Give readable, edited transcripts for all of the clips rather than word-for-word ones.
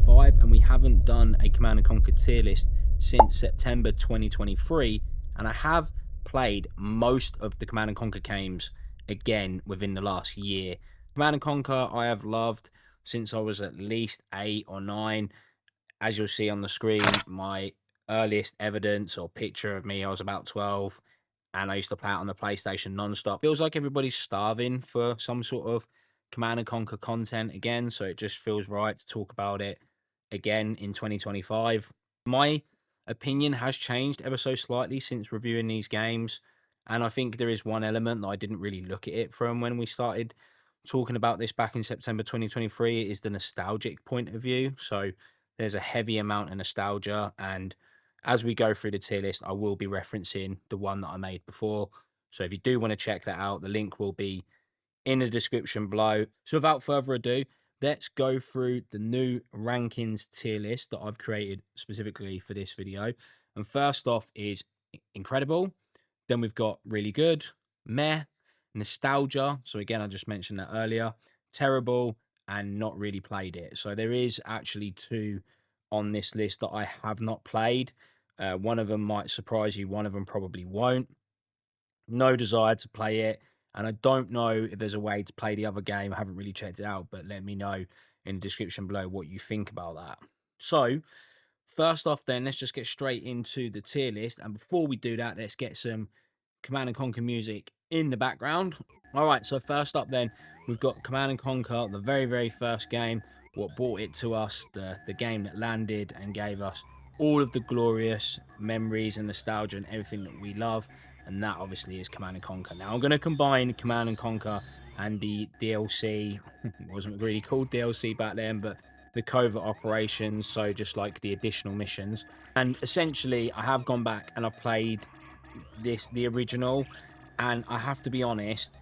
2025 and we haven't done a Command & Conquer tier list since September 2023, and I have played most of the Command & Conquer games again within the last year. Command & Conquer I have loved since I was at least 8 or 9. As you'll see on the screen, my earliest evidence or picture of me, I was about 12, and I used to play it on the PlayStation non-stop. Feels like everybody's starving for some sort of Command & Conquer content again, so it just feels right to talk about it again in 2025. My opinion has changed ever so slightly since reviewing these games, and I think there is one element that I didn't really look at it from when we started talking about this back in September 2023 is the nostalgic point of view. So there's a heavy amount of nostalgia, and as we go through the tier list, I will be referencing the one that I made before. So if you do want to check that out, the link will be in the description below. So without further ado, let's go through the new rankings tier list that I've created specifically for this video. And first off is incredible. Then we've got really good, meh, nostalgia. So again, I just mentioned that earlier. Terrible, and not really played it. So there is actually 2 on this list that I have not played. One of them might surprise you, one of them probably won't. No desire to play it, and I don't know if there's a way to play the other game. I haven't really checked it out, but let me know in the description below what you think about that. So first off then, let's just get straight into the tier list, and before we do that, let's get some Command & Conquer music in the background. All right, so first up then, we've got Command & Conquer, the very first game, what brought it to us, the game that landed and gave us all of the glorious memories and nostalgia and everything that we love, and that obviously is Command & Conquer. Now, I'm going to combine Command & Conquer and the DLC, it wasn't really called DLC back then, but the covert operations, so just like the additional missions. And essentially, I have gone back and I've played the original, and I have to be honest,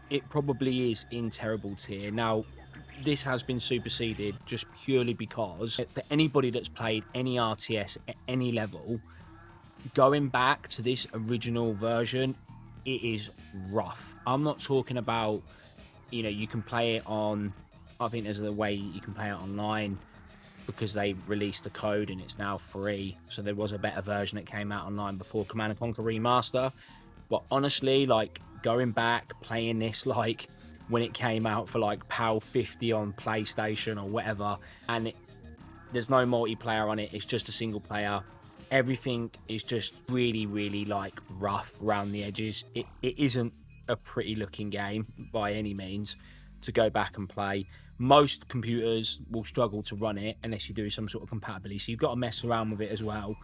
it probably is in terrible tier. Now, this has been superseded just purely because for anybody that's played any RTS at any level, going back to this original version, it is rough. I'm not talking about, you can play it on, I think there's a way you can play it online because they released the code and it's now free. So there was a better version that came out online before Command & Conquer Remaster. But honestly, like, going back, playing this, like, when it came out for, like, PAL 50 on PlayStation or whatever, and there's no multiplayer on it, it's just a single player. Everything is just really, like, rough around the edges. It isn't a pretty looking game by any means to go back and play. Most computers will struggle to run it unless you do some sort of compatibility, so you've got to mess around with it as well.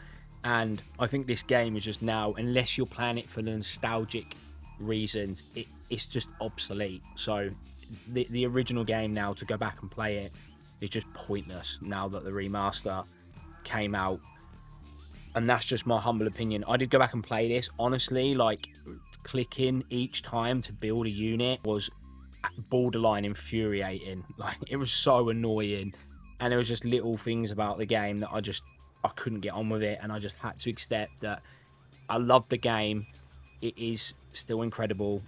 And I think this game is just now, unless you're playing it for the nostalgic reasons, it's just obsolete. So the original game now, to go back and play it, is just pointless now that the remaster came out. And that's just my humble opinion. I did go back and play this. Honestly, like, clicking each time to build a unit was borderline infuriating. Like, it was so annoying, and there was just little things about the game that I couldn't get on with it, and I just had to accept that I love the game. It is still incredible.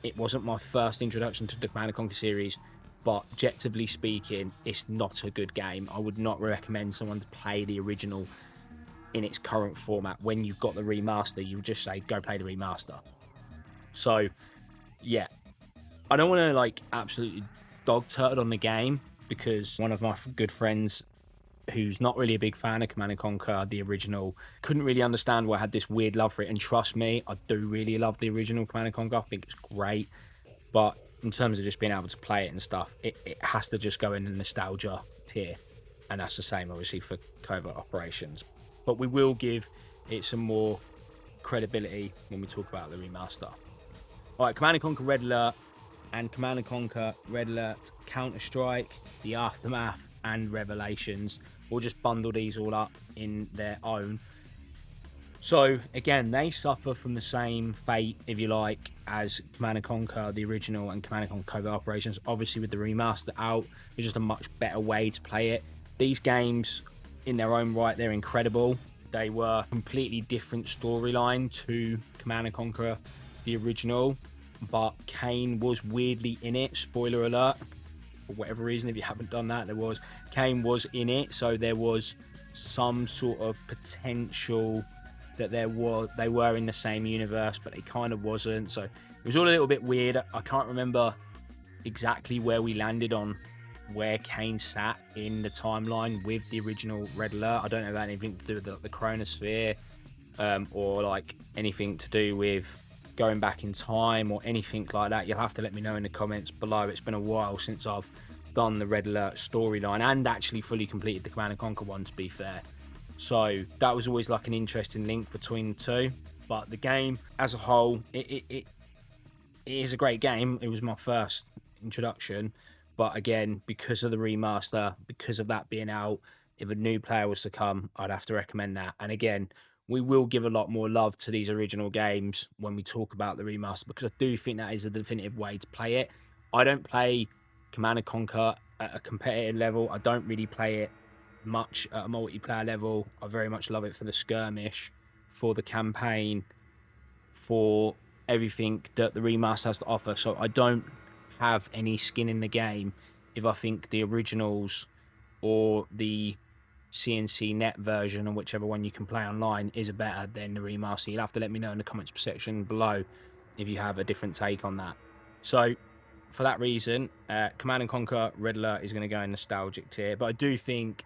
It wasn't my first introduction to the Command & Conquer series, but objectively speaking, it's not a good game. I would not recommend someone to play the original in its current format. When you've got the remaster, you would just say, go play the remaster. So, yeah. I don't want to, like, absolutely dog turd on the game, because one of my good friends who's not really a big fan of Command & Conquer, the original, couldn't really understand why I had this weird love for it. And trust me, I do really love the original Command & Conquer. I think it's great. But in terms of just being able to play it and stuff, it has to just go in the nostalgia tier. And that's the same, obviously, for covert operations. But we will give it some more credibility when we talk about the remaster. All right, Command & Conquer Red Alert and Command & Conquer Red Alert Counterstrike, The Aftermath, and Revelations. We'll just bundle these all up in their own. So again, they suffer from the same fate, if you like, as Command & Conquer the original and Command & Conquer Covert Operations. Obviously, with the remaster out, it's just a much better way to play it. These games, in their own right, they're incredible. They were a completely different storyline to Command & Conquer the original, but Kane was weirdly in it. Spoiler alert. for whatever reason. If you haven't done that, Kane was in it, so there was some sort of potential that they were in the same universe, but they kind of wasn't. So it was all a little bit weird. I can't remember exactly where we landed on where Kane sat in the timeline with the original Red Alert. I don't know if that had anything to do with the Chronosphere, or like anything to do with going back in time or anything like that. You'll have to let me know in the comments below. It's been a while since I've done the Red Alert storyline and actually fully completed the Command & Conquer one, to be fair. So that was always like an interesting link between the two. But the game as a whole, it is a great game. It was my first introduction, but again, because of the remaster, because of that being out, if a new player was to come, I'd have to recommend that. And again, we will give a lot more love to these original games when we talk about the remaster, because I do think that is a definitive way to play it. I don't play Command & Conquer at a competitive level. I don't really play it much at a multiplayer level. I very much love it for the skirmish, for the campaign, for everything that the remaster has to offer. So I don't have any skin in the game if I think the originals or the CNC net version, or whichever one you can play online, is better than the remaster. You'll have to let me know in the comments section below if you have a different take on that. So for that reason, Command & Conquer Red Alert is going to go in nostalgic tier, but I do think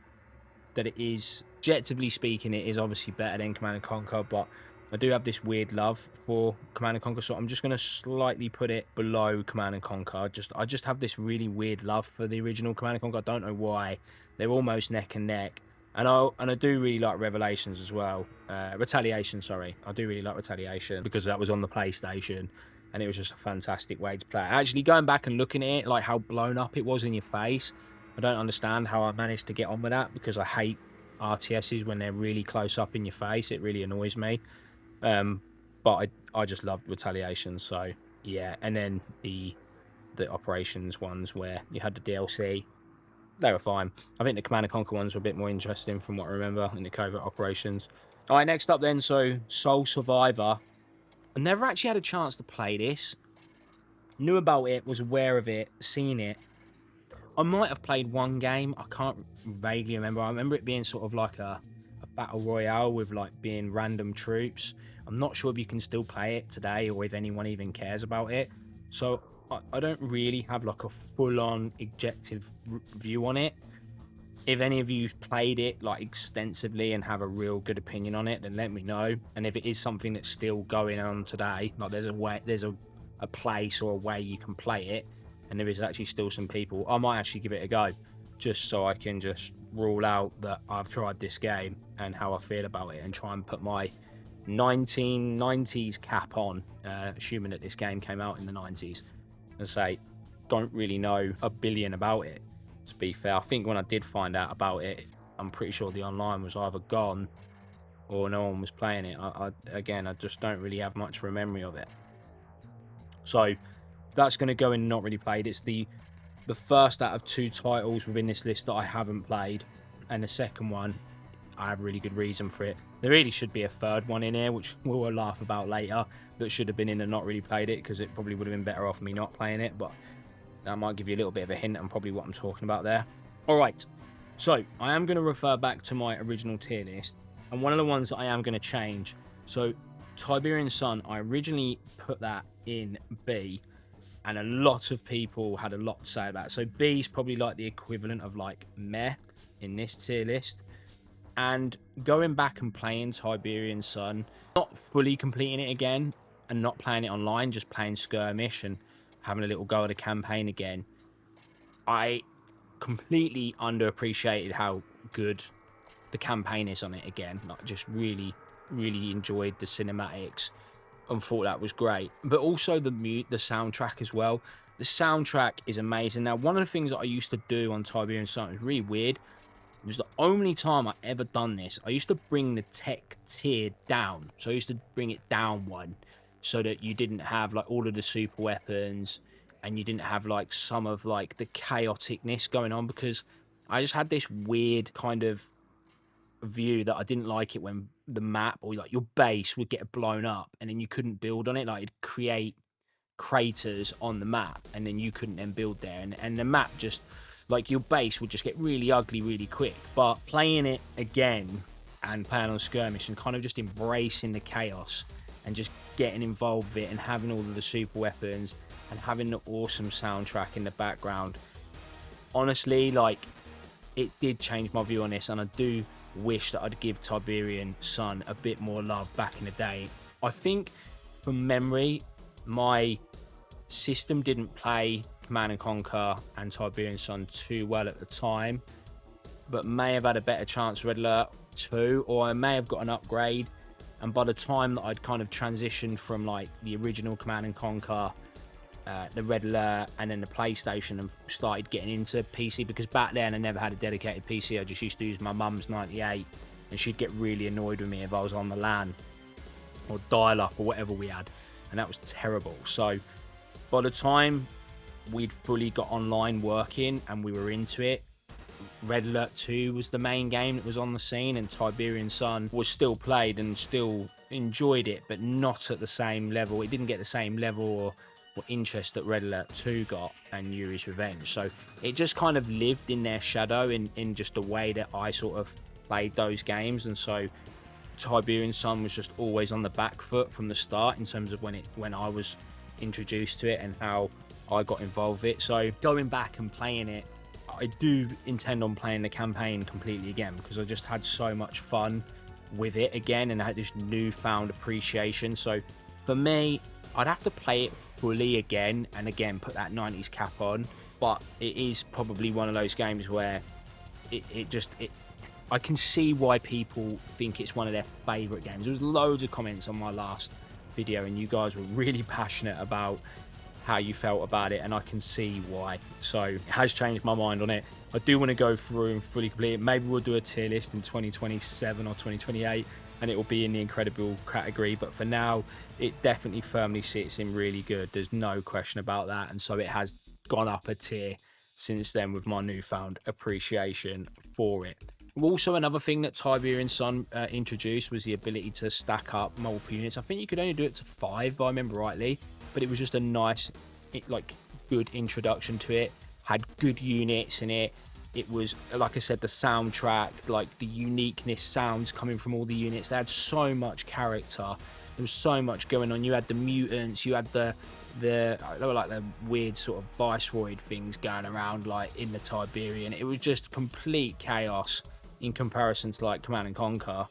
that it is, objectively speaking, it is obviously better than Command & Conquer, but I do have this weird love for Command & Conquer, so I'm just going to slightly put it below Command & Conquer. I just have this really weird love for the original Command & Conquer. I don't know why. They're almost neck and neck. And I do really like Revelations as well. Retaliation, sorry. I do really like Retaliation because that was on the PlayStation, and it was just a fantastic way to play it. Actually, going back and looking at it, like how blown up it was in your face, I don't understand how I managed to get on with that, because I hate RTSs when they're really close up in your face. It really annoys me. But I just loved Retaliation, so yeah. And then the Operations ones where you had the DLC, they were fine. I think the Command & Conquer ones were a bit more interesting from what I remember in the covert operations. All right, next up then, so Soul Survivor. I never actually had a chance to play this. Knew about it, was aware of it, seen it. I might have played one game. I can't vaguely remember. I remember it being sort of like a battle royale with like being random troops. I'm not sure if you can still play it today or if anyone even cares about it. So I don't really have like a full-on objective view on it. If any of you played it like extensively and have a real good opinion on it, then let me know. And if it is something that's still going on today, like there's a place or a way you can play it, and there is actually still some people, I might actually give it a go, just so I can just rule out that I've tried this game and how I feel about it, and try and put my 1990s cap on, assuming that this game came out in the 90s, and say, don't really know a billion about it, to be fair. I think when I did find out about it, I'm pretty sure the online was either gone or no one was playing it. Again, I just don't really have much of a memory of it. So that's going to go in not really played. It's the first out of 2 titles within this list that I haven't played, and the second one, I have a really good reason for it. There really should be a third one in here, which we'll laugh about later, that should have been in and not really played it, because it probably would have been better off me not playing it, but that might give you a little bit of a hint on probably what I'm talking about there. All right, so I am going to refer back to my original tier list, and one of the ones that I am going to change, so Tiberian Sun, I originally put that in B, and a lot of people had a lot to say about it. So B is probably like the equivalent of like meh in this tier list. And going back and playing Tiberian Sun, not fully completing it again and not playing it online, just playing skirmish and having a little go at the campaign again, I completely underappreciated how good the campaign is on it again. Like, just really enjoyed the cinematics and thought that was great. But also the soundtrack as well. The soundtrack is amazing. Now, one of the things that I used to do on Tiberian Sun was really weird. It was the only time I ever done this. I used to bring the tech tier down. So I used to bring it down one, so that you didn't have like all of the super weapons, and you didn't have like some of like the chaoticness going on, because I just had this weird kind of view that I didn't like it when the map or like your base would get blown up and then you couldn't build on it. Like, it'd create craters on the map, and then you couldn't then build there, and the map just, like, your base would just get really ugly really quick. But playing it again and playing on skirmish and kind of just embracing the chaos and just getting involved with it and having all of the super weapons and having the awesome soundtrack in the background, honestly, like, it did change my view on this, and I do wish that I'd give Tiberian Sun a bit more love back in the day. I think from memory, my system didn't play Command & Conquer and Tiberian Sun too well at the time, but may have had a better chance for Red Alert 2, or I may have got an upgrade, and by the time that I'd kind of transitioned from like the original Command & Conquer, the Red Alert, and then the PlayStation, and started getting into PC, because back then I never had a dedicated PC. I just used to use my mum's 98, and she'd get really annoyed with me if I was on the LAN or dial-up or whatever we had, and that was terrible. So by the time we'd fully got online working and we were into it, Red Alert 2 was the main game that was on the scene, and Tiberian Sun was still played and still enjoyed it, but not at the same level. It didn't get the same level or interest that Red Alert 2 got and Yuri's Revenge. So it just kind of lived in their shadow in just the way that I sort of played those games. And so Tiberian Sun was just always on the back foot from the start in terms of when I was introduced to it and how I got involved with it. So going back and playing it, I do intend on playing the campaign completely again, because I just had so much fun with it again and I had this newfound appreciation. So for me, I'd have to play it fully again and again, put that 90s cap on, but it is probably one of those games where I can see why people think it's one of their favorite games. There was loads of comments on my last video and you guys were really passionate about how you felt about it, and I can see why. So it has changed my mind on it. I do want to go through and fully complete it. Maybe we'll do a tier list in 2027 or 2028 and it will be in the incredible category, but for now it definitely firmly sits in really good. There's no question about that, and so it has gone up a tier since then with my newfound appreciation for it. Also, another thing that Tiberian Sun introduced was the ability to stack up multiple units. I think you could only do it to 5 if I remember rightly, but it was just a nice, good introduction to it. Had good units in it. It was, like I said, the soundtrack, like the uniqueness, sounds coming from all the units. They had so much character. There was so much going on. You had the mutants. You had they were like the weird sort of viceroy things going around, like in the Tiberian. It was just complete chaos in comparison to like Command & Conquer,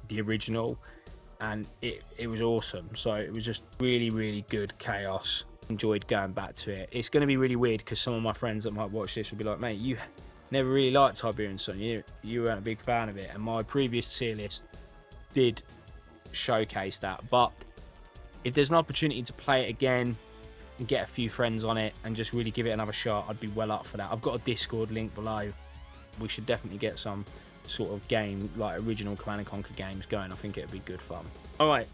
the original, and it was awesome. So it was just really, really good chaos. Enjoyed going back to it. It's going to be really weird because some of my friends that might watch this will be like, mate, you never really liked Tiberian Sun, you weren't a big fan of it, and my previous tier list did showcase that. But if there's an opportunity to play it again and get a few friends on it and just really give it another shot, I'd be well up for that. I've got a Discord link below. We should definitely get some sort of game, like original Command & Conquer games going. I think it'd be good fun. All right,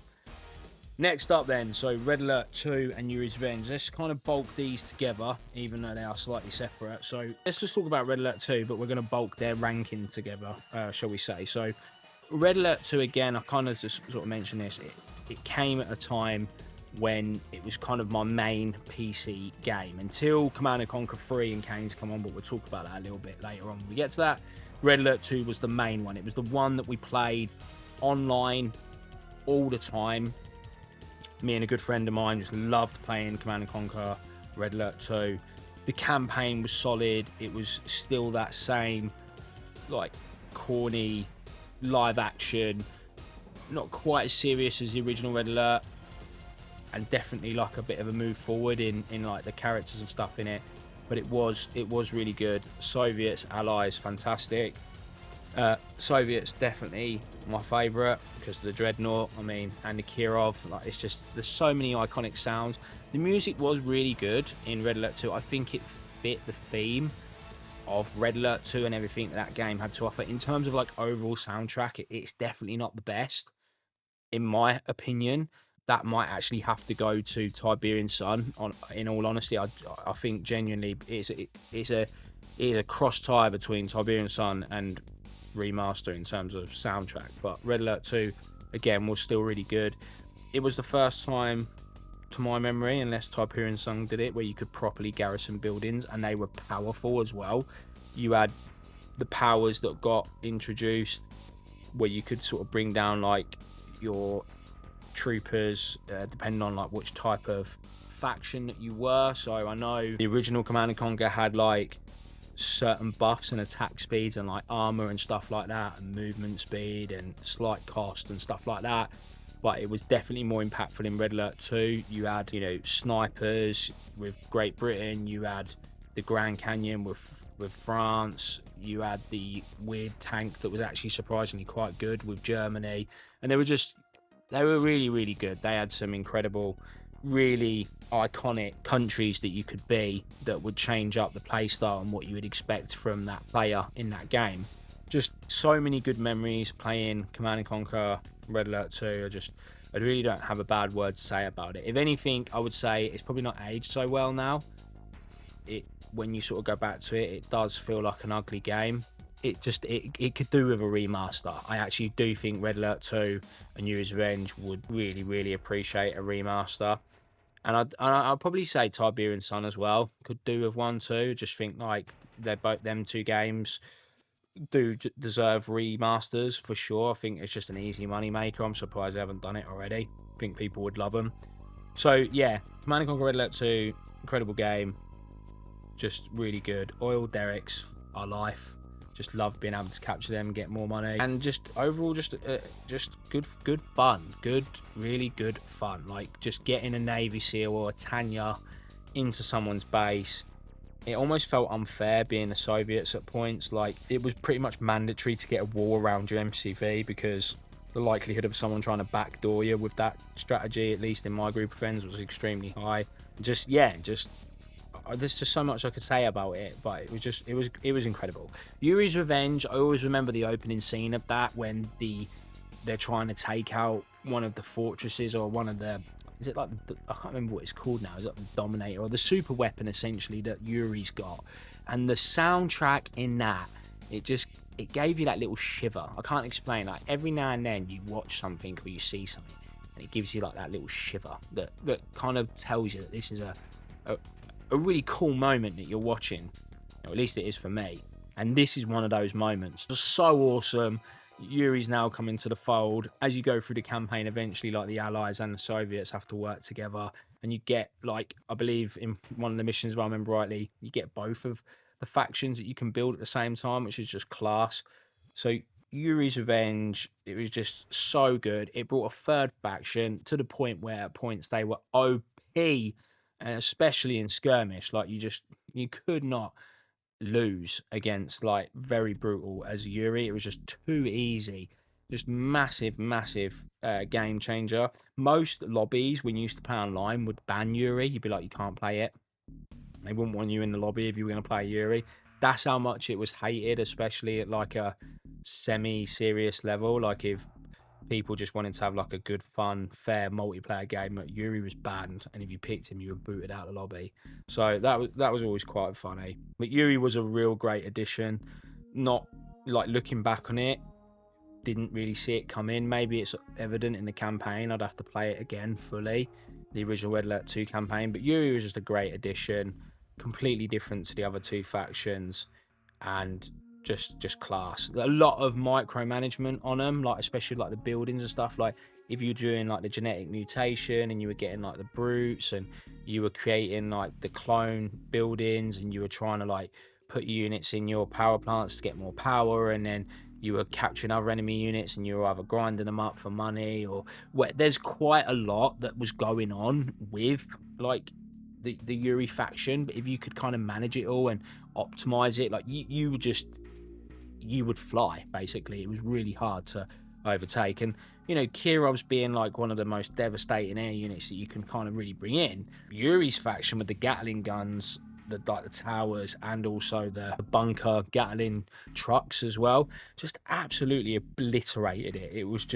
next up then, so Red Alert 2 and Yuri's Revenge. Let's kind of bulk these together, even though they are slightly separate. So let's just talk about Red Alert 2, but we're going to bulk their ranking together, shall we say. So Red Alert 2, again, I kind of just sort of mentioned this. It came at a time when it was kind of my main PC game until Command & Conquer 3 and Kane's come on, but we'll talk about that a little bit later on when we get to that. Red Alert 2 was the main one. It was the one that we played online all the time. Me and a good friend of mine just loved playing Command & Conquer Red Alert 2. The campaign was solid. It was still that same, like, corny, live action, not quite as serious as the original Red Alert, and definitely like a bit of a move forward in like the characters and stuff in it. But it was really good. Soviets, Allies, fantastic. Soviets definitely my favourite because of the Dreadnought, I mean, and the Kirov. Like, it's just, there's so many iconic sounds. The music was really good in Red Alert 2. I think it fit the theme of Red Alert 2 and everything that game had to offer. In terms of like overall soundtrack, it's definitely not the best, in my opinion. That might actually have to go to Tiberian Sun. In all honesty, I think genuinely it's a cross tie between Tiberian Sun and Remaster in terms of soundtrack. But Red Alert 2 again was still really good. It was the first time to my memory, unless Tiberian Sun did it, where you could properly garrison buildings, and they were powerful as well. You had the powers that got introduced, where you could sort of bring down like your troopers, depending on like which type of faction that you were. So I know the original Command & Conquer had like certain buffs and attack speeds and like armor and stuff like that, and movement speed and slight cost and stuff like that, but it was definitely more impactful in Red Alert 2. You had, you know, snipers with Great Britain, you had the Grand Canyon with France, you had the weird tank that was actually surprisingly quite good with Germany, and they were really, really good. They had some incredible, really iconic countries that you could be, that would change up the playstyle and what you would expect from that player in that game. Just so many good memories playing Command & Conquer Red Alert 2. I really don't have a bad word to say about it. If anything, I would say it's probably not aged so well now. When you sort of go back to it, it does feel like an ugly game. It could do with a remaster. I actually do think Red Alert 2 and Yuri's Revenge would really, really appreciate a remaster. And I'd probably say Tiberian Sun as well could do with one too. Just think like them two games do deserve remasters for sure. I think it's just an easy money maker. I'm surprised they haven't done it already. I think people would love them. So yeah, Command & Conquer Red Alert 2, incredible game. Just really good. Oil derricks are life. Just loved being able to capture them, get more money, and just overall just good fun. Really good fun. Like just getting a Navy SEAL or a Tanya into someone's base. It almost felt unfair being the Soviets at points. Like it was pretty much mandatory to get a wall around your MCV, because the likelihood of someone trying to backdoor you with that strategy, at least in my group of friends, was extremely high. There's just so much I could say about it, but it was incredible. Yuri's Revenge, I always remember the opening scene of that, when they're trying to take out one of the fortresses, or one of the, is it like I can't remember what it's called now, is it the Dominator, or the super weapon essentially that Yuri's got, and the soundtrack in that, it gave you that little shiver. I can't explain. Like every now and then you watch something or you see something and it gives you like that little shiver that kind of tells you that this is a really cool moment that you're watching, or at least it is for me. And this is one of those moments. It's so awesome. Yuri's now coming to the fold. As you go through the campaign, eventually like the Allies and the Soviets have to work together, and you get, like, I believe in one of the missions, if I remember rightly, you get both of the factions that you can build at the same time, which is just class. So Yuri's Revenge, it was just so good. It brought a third faction to the point where at points they were OP, and especially in skirmish, like you could not lose against like very brutal as Yuri. It was just too easy. Just massive game changer. Most lobbies when you used to play online would ban Yuri. You'd be like, you can't play it. They wouldn't want you in the lobby if you were going to play Yuri. That's how much it was hated, especially at like a semi-serious level. Like if people just wanted to have like a good, fun, fair multiplayer game, Yuri was banned, and if you picked him, you were booted out of the lobby. So that was always quite funny. But Yuri was a real great addition. Not like looking back on it, didn't really see it come in. Maybe it's evident in the campaign. I'd have to play it again fully, the original Red Alert 2 campaign. But Yuri was just a great addition, completely different to the other two factions, and just class. A lot of micromanagement on them, like especially like the buildings and stuff. Like if you're doing like the genetic mutation and you were getting like the brutes, and you were creating like the clone buildings, and you were trying to like put units in your power plants to get more power, and then you were capturing other enemy units and you were either grinding them up for money, or there's quite a lot that was going on with like the Yuri faction. But if you could kind of manage it all and optimize it, like you would fly. Basically, it was really hard to overtake. And you know, Kirov's being like one of the most devastating air units that you can kind of really bring in. Yuri's faction with the Gatling guns, the towers, and also the bunker Gatling trucks as well, just absolutely obliterated it. It was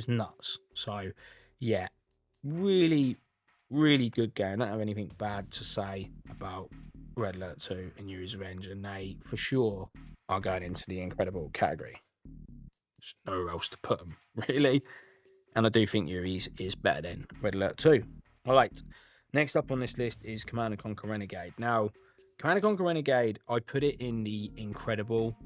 nuts. So yeah, really good game. I don't have anything bad to say about Red Alert 2 and Yuri's Revenge, and they for sure are going into the incredible category. There's nowhere else to put them, really. And I do think Yuri's is better than Red Alert 2. All right, next up on this list is Command & Conquer Renegade. Now, Command & Conquer Renegade, I put it in the incredible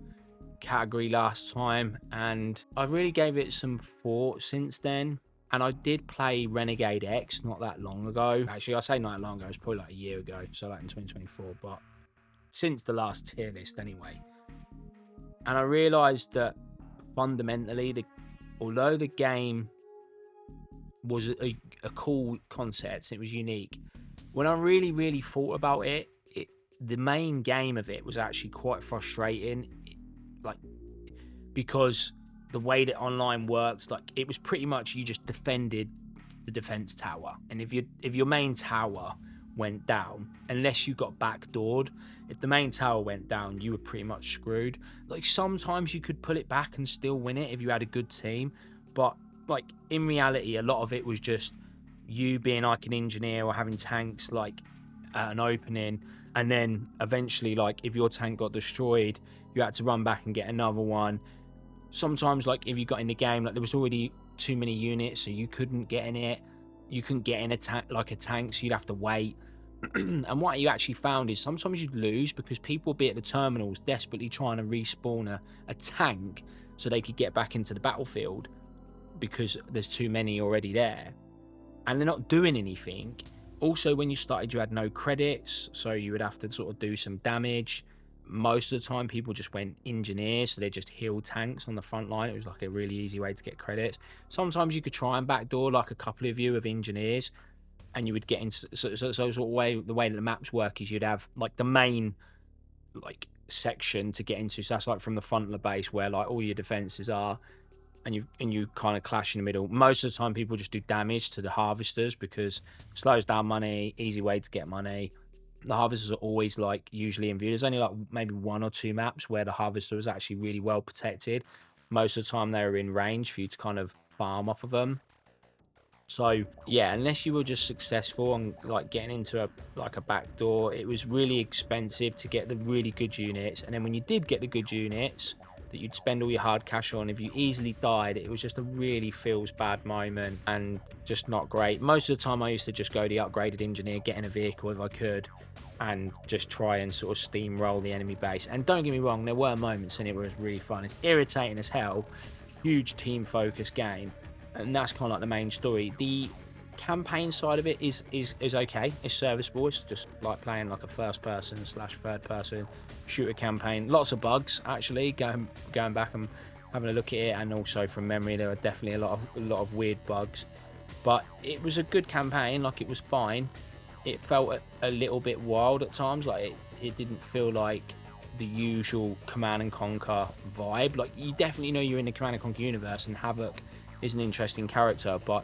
category last time, and I really gave it some thought since then. And I did play Renegade X not that long ago. Actually, I say not that long ago, it's probably like a year ago, so like in 2024, but since the last tier list anyway. And I realised that fundamentally, although the game was a cool concept, it was unique, when I really thought about it, the main game of it was actually quite frustrating, like, because the way that online works, like, it was pretty much you just defended the defense tower, and if your main tower went down, unless you got backdoored, if the main tower went down, you were pretty much screwed. Like, sometimes you could pull it back and still win it if you had a good team, but like, in reality, a lot of it was just you being like an engineer or having tanks like at an opening, and then eventually, like, if your tank got destroyed, you had to run back and get another one. Sometimes, like, if you got in the game, like, there was already too many units, so you couldn't get in it. You couldn't get in a tank, so you'd have to wait. And what you actually found is sometimes you'd lose because people would be at the terminals desperately trying to respawn a tank so they could get back into the battlefield because there's too many already there, and they're not doing anything. Also, when you started, you had no credits, so you would have to sort of do some damage. Most of the time, people just went engineers, so they just healed tanks on the front line. It was like a really easy way to get credits. Sometimes you could try and backdoor like a couple of you of engineers, and you would get into sort of way. The way that the maps work is you'd have like the main like section to get into. So that's like from the front of the base where like all your defenses are, and you kind of clash in the middle. Most of the time, people just do damage to the harvesters because it slows down money, easy way to get money. The harvesters are always like usually in view. There's only like maybe 1 or 2 maps where the harvester was actually really well protected. Most of the time, they were in range for you to kind of farm off of them. So yeah, unless you were just successful on like getting into a backdoor, it was really expensive to get the really good units. And then when you did get the good units that you'd spend all your hard cash on, if you easily died, it was just a really feels bad moment and just not great. Most of the time, I used to just go the upgraded engineer, get in a vehicle if I could, and just try and sort of steamroll the enemy base. And don't get me wrong, there were moments in it where it was really fun. It's irritating as hell. Huge team focused game, and that's kind of like the main story. The campaign side of it is okay. It's serviceable. It's just like playing like a first person / third person shooter campaign. Lots of bugs actually. Going back and having a look at it, and also from memory, there were definitely a lot of weird bugs. But it was a good campaign. Like, it was fine. It felt a little bit wild at times. Like, it didn't feel like the usual Command and Conquer vibe. Like, you definitely know you're in the Command and Conquer universe, and Havoc is an interesting character, but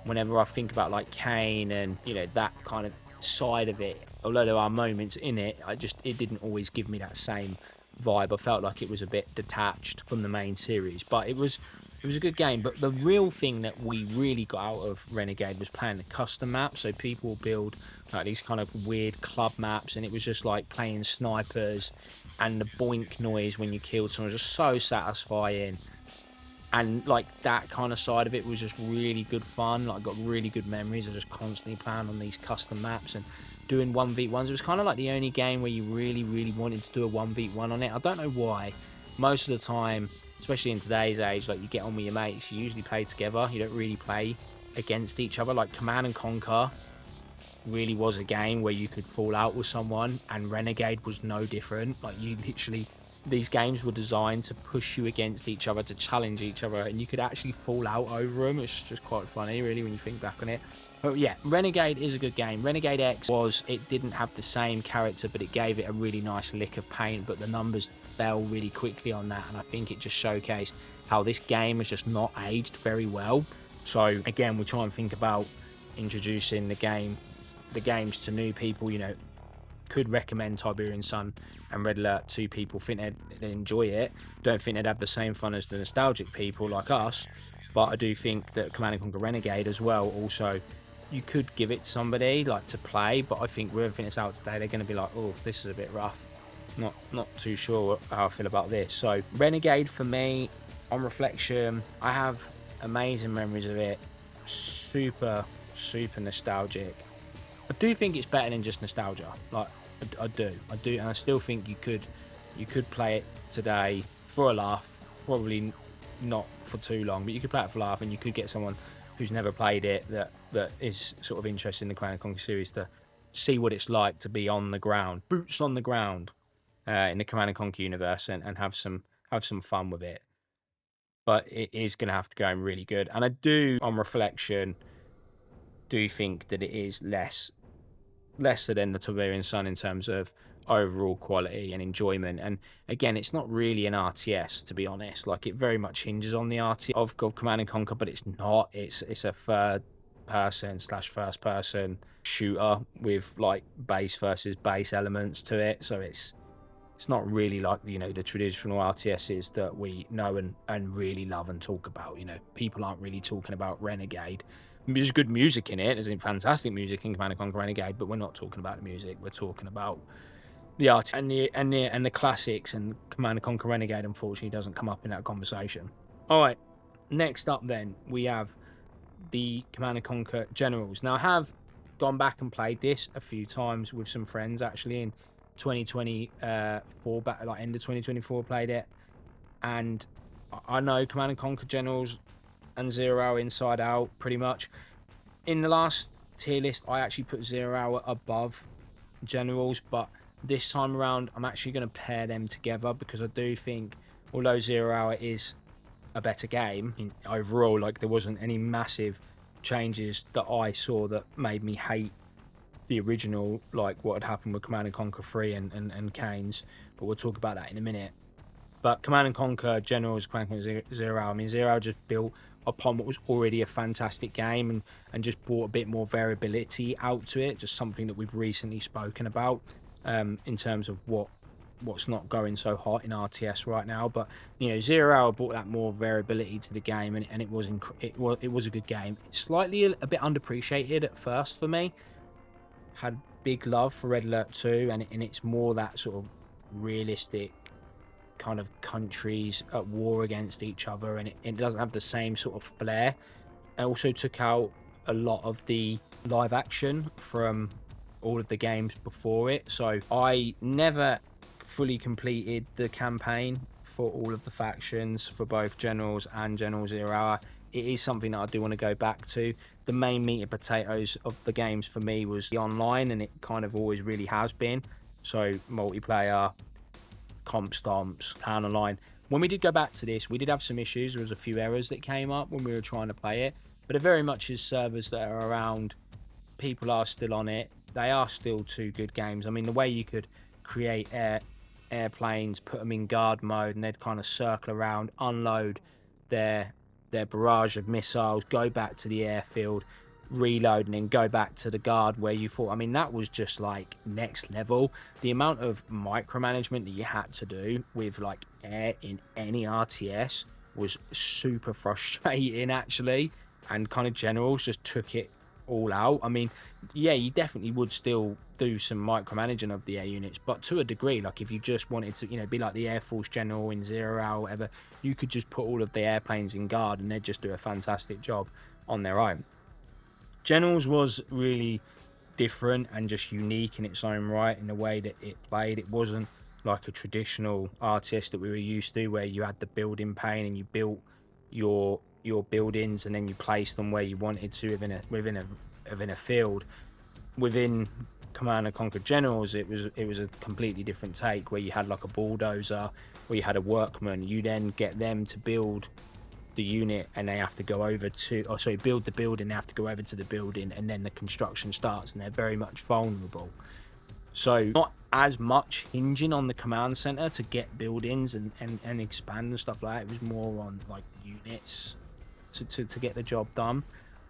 whenever I think about like Kane and, you know, that kind of side of it, although there are moments in it, it didn't always give me that same vibe. I felt like it was a bit detached from the main series, but it was a good game. But the real thing that we really got out of Renegade was playing the custom maps. So people build like these kind of weird club maps, and it was just like playing snipers, and the boink noise when you killed someone was just so satisfying. And like that kind of side of it was just really good fun. Like, I got really good memories of just constantly playing on these custom maps and doing 1v1s. It was kind of like the only game where you really wanted to do a 1v1 on it. I don't know why. Most of the time, especially in today's age, like, you get on with your mates, you usually play together. You don't really play against each other. Like, Command and Conquer really was a game where you could fall out with someone, and Renegade was no different. Like, you literally, these games were designed to push you against each other, to challenge each other, and you could actually fall out over them. It's just quite funny, really, when you think back on it. But yeah, Renegade is a good game. Renegade X it didn't have the same character, but it gave it a really nice lick of paint, but the numbers fell really quickly on that, and I think it just showcased how this game has just not aged very well. So again, we try and think about introducing the games to new people. You know, could recommend Tiberian Sun and Red Alert to people, think they'd enjoy it. Don't think they'd have the same fun as the nostalgic people like us, but I do think that Command & Conquer Renegade as well, also, you could give it to somebody like to play, but I think with everything that's out today, they're going to be like, oh, this is a bit rough. Not too sure how I feel about this. So Renegade, for me, on reflection, I have amazing memories of it. Super super nostalgic. I do think it's better than just nostalgia. Like I do, and I still think you could play it today for a laugh. Probably not for too long, but you could play it for a laugh, and you could get someone who's never played it that is sort of interested in the Command & Conquer series to see what it's like to be on the ground, boots on the ground, in the Command & Conquer universe, and have some fun with it. But it is going to have to go in really good, and I do, on reflection, do think that it is lesser than the Tiberian Sun in terms of overall quality and enjoyment. And again, it's not really an RTS, to be honest. Like, it very much hinges on the RTS of Command and Conquer, but it's not. It's a third person / first person shooter with like base versus base elements to it. So it's not really like, you know, the traditional RTSs that we know and really love and talk about. You know, people aren't really talking about Renegade. There's good music in it. There's fantastic music in Command & Conquer Renegade, but we're not talking about the music. We're talking about the art and the classics. And Command & Conquer Renegade, unfortunately, doesn't come up in that conversation. All right, next up then we have the Command & Conquer Generals. Now, I have gone back and played this a few times with some friends actually in 2024, back like end of 2024, played it, and I know Command & Conquer Generals and 0 Hour inside out pretty much. In the last tier list, I actually put 0 Hour above Generals, but this time around I'm actually going to pair them together, because I do think, although 0 Hour is a better game overall, like there wasn't any massive changes that I saw that made me hate the original, like what had happened with Command & Conquer 3 and Canes, but we'll talk about that in a minute. But Command & Conquer Generals, Command & Conquer 0 Hour, I mean, 0 Hour just built upon what was already a fantastic game and just brought a bit more variability out to it, just something that we've recently spoken about in terms of what's not going so hot in RTS right now. But, you know, 0 Hour brought that more variability to the game, and it was a good game. Slightly a bit underappreciated at first for me. Had big love for Red Alert 2, and it's more that sort of realistic kind of countries at war against each other, and it doesn't have the same sort of flair. I also took out a lot of the live action from all of the games before it, so I never fully completed the campaign for all of the factions for both Generals and General 0 Hour. It is something that I do want to go back to. The main meat and potatoes of the games for me was the online, and it kind of always really has been. So multiplayer, comp stomps, plan online. When we did go back to this, we did have some issues. There was a few errors that came up when we were trying to play it, but it very much is servers that are around. People are still on it. They are still two good games. I mean, the way you could create airplanes, put them in guard mode, and they'd kind of circle around, unload their barrage of missiles, go back to the airfield, reload, and then go back to the guard where you fought. I mean, that was just like next level. The amount of micromanagement that you had to do with like air in any RTS was super frustrating actually, and kind of Generals just took it all out. I mean, yeah, you definitely would still do some micromanaging of the air units, but to a degree, like if you just wanted to, you know, be like the Air Force General in 0 Hour, whatever, you could just put all of the airplanes in guard and they'd just do a fantastic job on their own. Generals was really different and just unique in its own right in the way that it played. It wasn't like a traditional RTS that we were used to, where you had the building pane and you built your buildings and then you placed them where you wanted to within a field. Within Command & Conquer Generals, it was a completely different take, where you had like a bulldozer, where you had a workman. You then get them to build the unit and they have to go over to, build the building, they have to go over to the building, and then the construction starts, and they're very much vulnerable. So not as much hinging on the command center to get buildings and expand and stuff like that. It was more on like units to get the job done,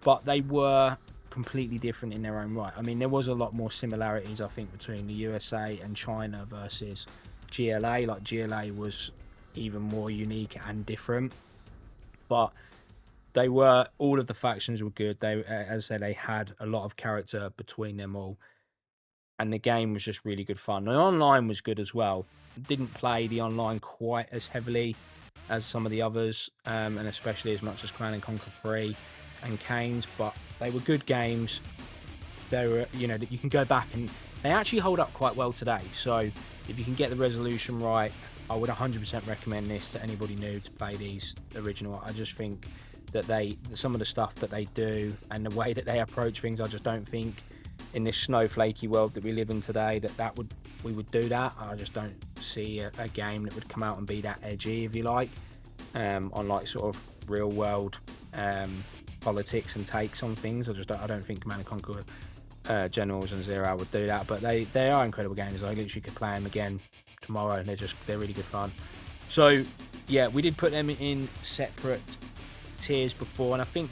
but they were completely different in their own right. I mean, there was a lot more similarities, I think, between the USA and China versus GLA. Like GLA was even more unique and different, but they were, all of the factions were good. They, as I said, they had a lot of character between them all, and the game was just really good fun. The online was good as well. Didn't play the online quite as heavily as some of the others, and especially as much as Command & Conquer 3. and Canes, but they were good games. They were, you know, that you can go back and they actually hold up quite well today. So if you can get the resolution right, I would 100% recommend this to anybody new to play these original. I just think that some of the stuff that they do and the way that they approach things, I just don't think in this snowflakey world that we live in today we would do that. I just don't see a game that would come out and be that edgy, if you like, on like sort of real world politics and takes on things. I don't think Command & Conquer Generals and Zero would do that, but they are incredible games. I literally could play them again tomorrow, and they're really good fun. So yeah, we did put them in separate tiers before, and I think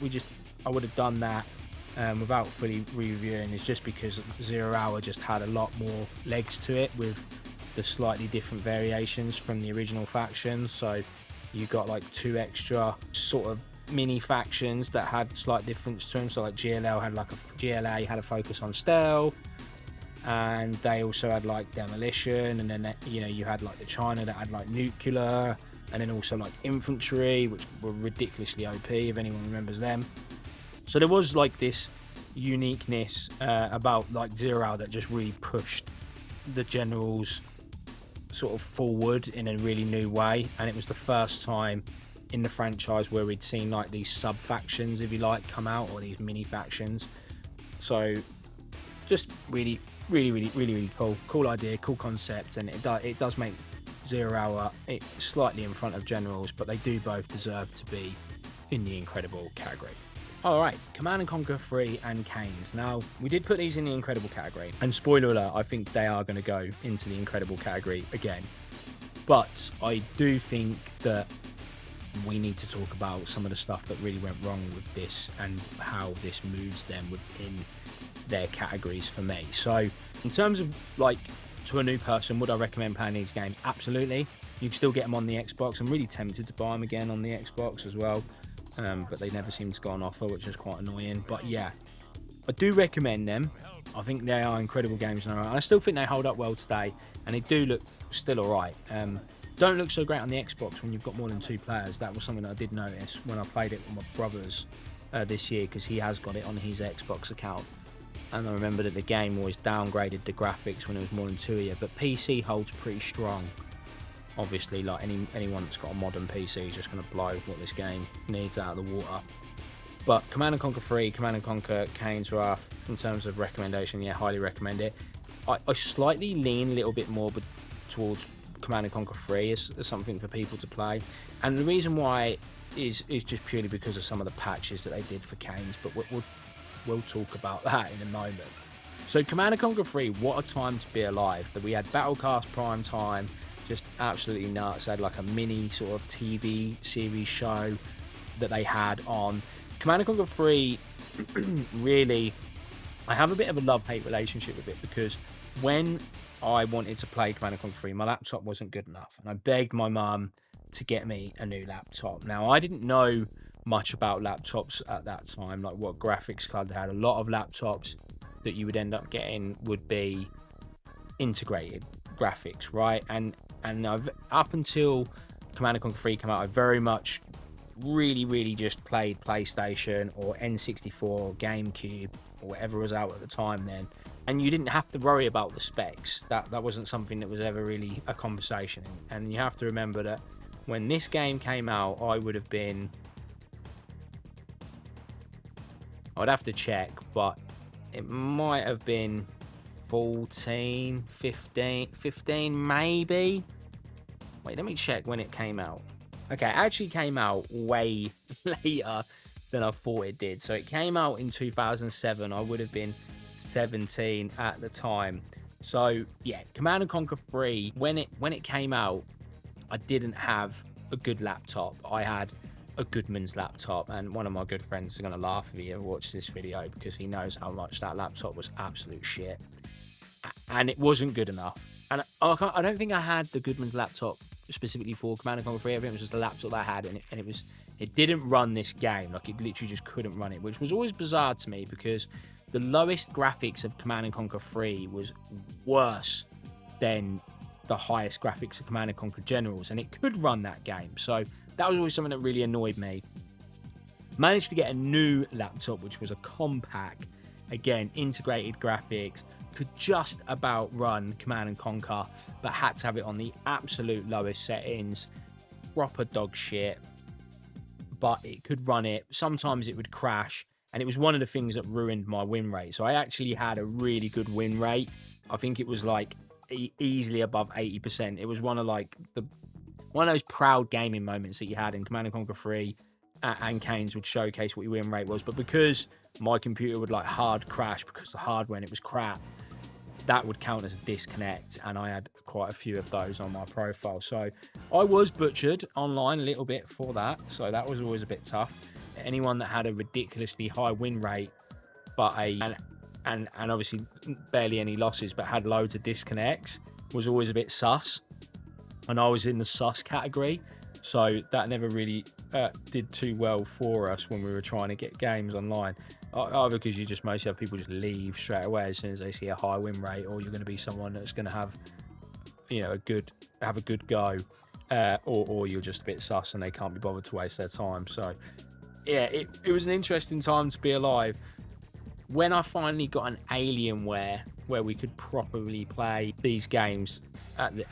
I would have done that without fully reviewing. It's just because 0 Hour just had a lot more legs to it with the slightly different variations from the original factions. So you got like 2 extra sort of mini factions that had slight difference to them. So like GLA had a focus on stealth, and they also had like demolition, and then, you know, you had like the China that had like nuclear, and then also like infantry, which were ridiculously OP if anyone remembers them. So there was like this uniqueness about like 0 Hour that just really pushed the generals sort of forward in a really new way, and it was the first time in the franchise where we'd seen like these sub factions, if you like, come out, or these mini factions. So just really cool idea, cool concept, and it does make 0 Hour slightly in front of generals, but they do both deserve to be in the incredible category. Alright, Command & Conquer 3 and Canes. Now, we did put these in the incredible category, and spoiler alert, I think they are going to go into the incredible category again. But I do think that we need to talk about some of the stuff that really went wrong with this and how this moves them within their categories for me. So in terms of like, to a new person, would I recommend playing these games? Absolutely. You can still get them on the Xbox. I'm really tempted to buy them again on the Xbox as well, but they never seem to go on offer, which is quite annoying. But yeah, I do recommend them. I think they are incredible games, and I still think they hold up well today, and they do look still alright. Don't look so great on the Xbox when you've got more than 2 players. That was something that I did notice when I played it with my brothers this year, because he has got it on his Xbox account. And I remember that the game always downgraded the graphics when it was more than 2 of you. But PC holds pretty strong. Obviously, like anyone that's got a modern PC is just going to blow what this game needs out of the water. But Command & Conquer 3, Command & Conquer Cain's Wrath, in terms of recommendation, yeah, highly recommend it. I slightly lean a little bit more towards Command & Conquer 3 as something for people to play, and the reason why is just purely because of some of the patches that they did for Canes, but we'll talk about that in a moment. So Command & Conquer 3, what a time to be alive. That we had Battlecast Prime Time, just absolutely nuts. They had like a mini sort of TV series show that they had on. Command & Conquer 3, really, I have a bit of a love-hate relationship with it, because when I wanted to play Command & Conquer 3, my laptop wasn't good enough, and I begged my mum to get me a new laptop. Now, I didn't know much about laptops at that time, like what graphics card they had. A lot of laptops that you would end up getting would be integrated graphics, right? And I've, up until Command & Conquer 3 came out, I very much really just played PlayStation or N64 or GameCube or whatever was out at the time then. And you didn't have to worry about the specs. That wasn't something that was ever really a conversation. And you have to remember that when this game came out, I would have been, I'd have to check, but it might have been 14, 15 maybe. Wait, let me check when it came out. Okay, it actually came out way later than I thought it did. So it came out in 2007. I would have been 17 at the time. So yeah, Command & Conquer 3, when it came out, I didn't have a good laptop. I had a Goodman's laptop, and one of my good friends is going to laugh if he ever watches this video, because he knows how much that laptop was absolute shit, and it wasn't good enough. And I don't think I had the Goodman's laptop specifically for Command & Conquer 3. I think it was just a laptop that I had, and it didn't run this game. Like, it literally just couldn't run it, which was always bizarre to me, because the lowest graphics of Command & Conquer 3 was worse than the highest graphics of Command & Conquer Generals, and it could run that game. So that was always something that really annoyed me. Managed to get a new laptop, which was a compact, again, integrated graphics, could just about run Command & Conquer, but had to have it on the absolute lowest settings, proper dog shit, but it could run it. Sometimes it would crash, and it was one of the things that ruined my win rate. So I actually had a really good win rate. I think it was like easily above 80%. It was one of those proud gaming moments that you had in Command & Conquer 3 and Canes would showcase what your win rate was. But because my computer would like hard crash because the hardware and it was crap, that would count as a disconnect, and I had quite a few of those on my profile. So I was butchered online a little bit for that, so that was always a bit tough. Anyone that had a ridiculously high win rate but and obviously barely any losses but had loads of disconnects was always a bit sus, and I was in the sus category, so that never really did too well for us when we were trying to get games online. Either because you just mostly have people just leave straight away as soon as they see a high win rate, or you're going to be someone that's going to have, you know, have a good go, or you're just a bit sus and they can't be bothered to waste their time. So yeah, it was an interesting time to be alive. When I finally got an Alienware where we could properly play these games and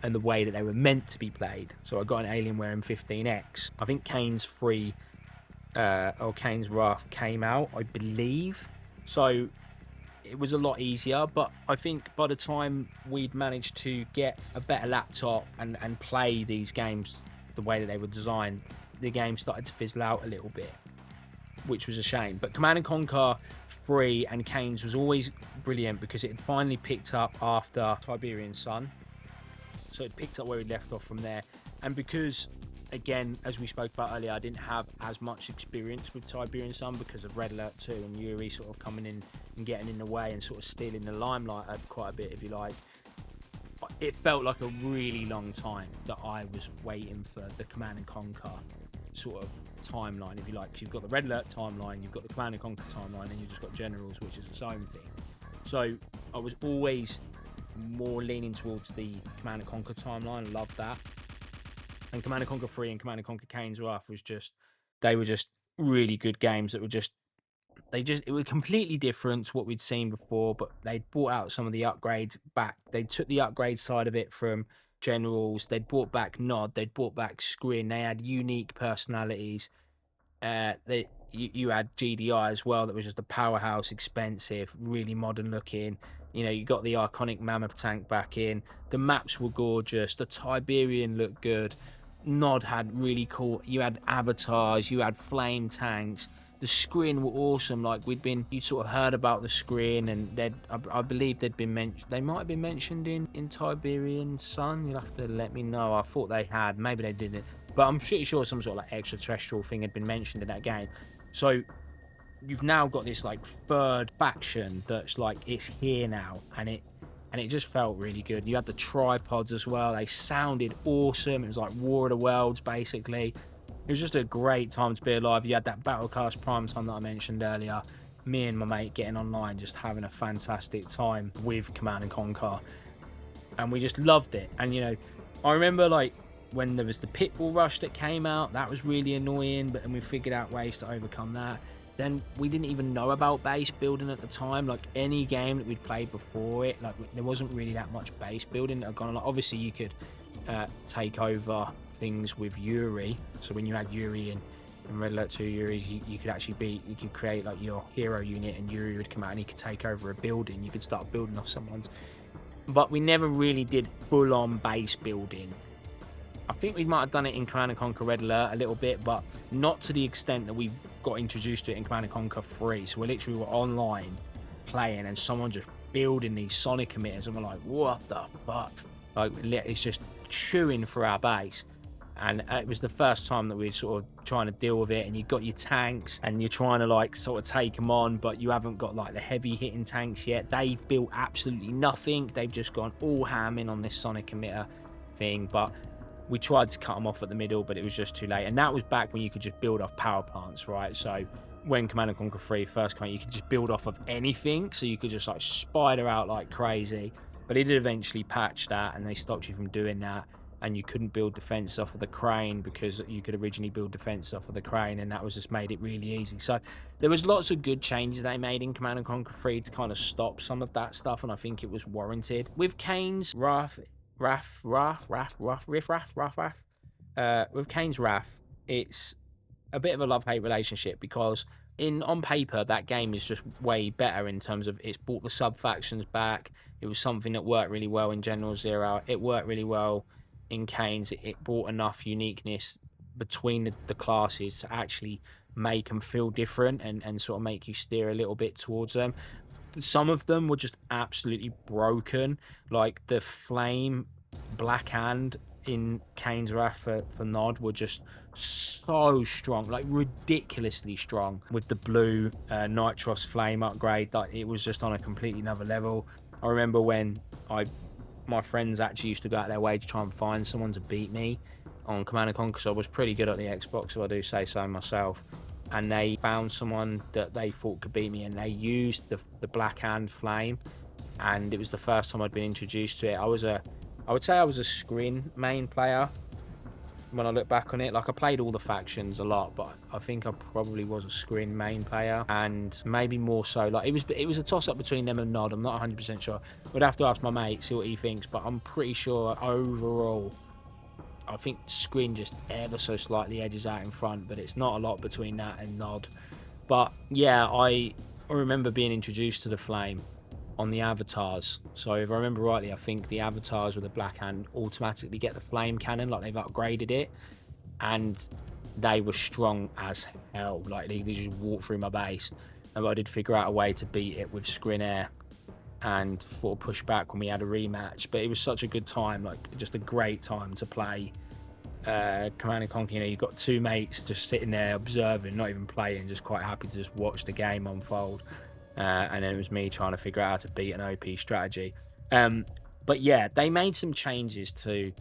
the way that they were meant to be played. So I got an Alienware M15X. I think Canes 3 or Canes Wrath came out, I believe. So it was a lot easier, but I think by the time we'd managed to get a better laptop and play these games the way that they were designed, the game started to fizzle out a little bit, which was a shame. But Command & Conquer 3 and Canes was always brilliant because it had finally picked up after Tiberian Sun. So it picked up where we left off from there. And because, again, as we spoke about earlier, I didn't have as much experience with Tiberian Sun because of Red Alert 2 and Yuri sort of coming in and getting in the way and sort of stealing the limelight quite a bit, if you like. It felt like a really long time that I was waiting for the Command & Conquer sort of timeline, if you like. 'Cause you've got the Red Alert timeline, you've got the Command & Conquer timeline, and you've just got Generals, which is its own thing. So I was always more leaning towards the Command & Conquer timeline. I loved that. And Command & Conquer 3 and Command & Conquer Canes Wrath they were just really good games that were it was completely different to what we'd seen before, but they brought out some of the upgrades back. They took the upgrade side of it from Generals. They'd brought back Nod. They'd brought back Scrin. They had unique personalities. You had GDI as well. That was just a powerhouse, expensive, really modern looking. You know, you got the iconic Mammoth tank back in. The maps were gorgeous. The Tiberian looked good. Nod had really cool. You had avatars. You had flame tanks. The Scrin were awesome. Like you sort of heard about the Scrin, and I believe they'd been mentioned. They might have been mentioned in Tiberian Sun. You'll have to let me know. I thought they had. Maybe they didn't. But I'm pretty sure some sort of like extraterrestrial thing had been mentioned in that game. So you've now got this like third faction that's like it's here now, and it just felt really good. You had the tripods as well. They sounded awesome. It was like War of the Worlds basically. It was just a great time to be alive. You had that Battlecast Prime time that I mentioned earlier. Me and my mate getting online, just having a fantastic time with Command & Conquer. And we just loved it. And, you know, I remember, like, when there was the Pitbull Rush that came out, that was really annoying. But then we figured out ways to overcome that. Then we didn't even know about base building at the time. Like, any game that we'd played before it, like, there wasn't really that much base building that had gone on. Like, obviously, you could take over things with Yuri. So when you had Yuri in Red Alert 2 Yuri, you could actually you could create like your hero unit, and Yuri would come out and he could take over a building. You could start building off someone's. But we never really did full-on base building. I think we might have done it in Command & Conquer Red Alert a little bit, but not to the extent that we got introduced to it in Command & Conquer 3. So we literally were online playing and someone just building these sonic emitters, and we're like, what the fuck? Like, it's just chewing through our base. And it was the first time that we were sort of trying to deal with it, and you've got your tanks and you're trying to like sort of take them on, but you haven't got like the heavy hitting tanks yet. They've built absolutely nothing. They've just gone all ham in on this sonic emitter thing, but we tried to cut them off at the middle, but it was just too late. And that was back when you could just build off power plants, right? So when Command & Conquer 3 first came out, you could just build off of anything, so you could just like spider out like crazy. But they did eventually patch that, and they stopped you from doing that. and you couldn't build defense off of the crane because you could originally build defense off of the crane, and that was just made it really easy. So there was lots of good changes they made in Command & Conquer 3 to kind of stop some of that stuff, and I think it was warranted. With Kane's with Kane's Wrath, it's a bit of a love-hate relationship, because on paper that game is just way better in terms of it's brought the sub-factions back. It was something that worked really well in General Zero. It worked really well in Kane's. It brought enough uniqueness between the classes to actually make them feel different and sort of make you steer a little bit towards them. Some of them were just absolutely broken, like the Flame Black Hand in Kane's Wrath for Nod were just so strong, like ridiculously strong. With the blue Nitros Flame upgrade, like it was just on a completely another level. I remember when my friends actually used to go out their way to try and find someone to beat me on Command & Conquer, so I was pretty good at the Xbox, if I do say so myself. And they found someone that they thought could beat me, and they used the Black Hand Flame, and it was the first time I'd been introduced to it. I would say I was a Scrin main player when I look back on it. Like, I played all the factions a lot, but I think I probably was a Scrin main player, and maybe more so. Like, it was a toss up between them and Nod. I'm not 100% sure. We'd have to ask my mate, see what he thinks, but I'm pretty sure overall I think Scrin just ever so slightly edges out in front, but it's not a lot between that and Nod. But yeah, I remember being introduced to the Flame on the avatars. So if I remember rightly, I think the avatars with the Black Hand automatically get the Flame Cannon, like they've upgraded it, and they were strong as hell. Like they just walked through my base, and I did figure out a way to beat it with Scrin Air and for push back when we had a rematch. But it was such a good time, like just a great time to play Command & Conquer. You know, you've got two mates just sitting there observing, not even playing, just quite happy to just watch the game unfold. And then it was me trying to figure out how to beat an OP strategy. But yeah, they made some changes to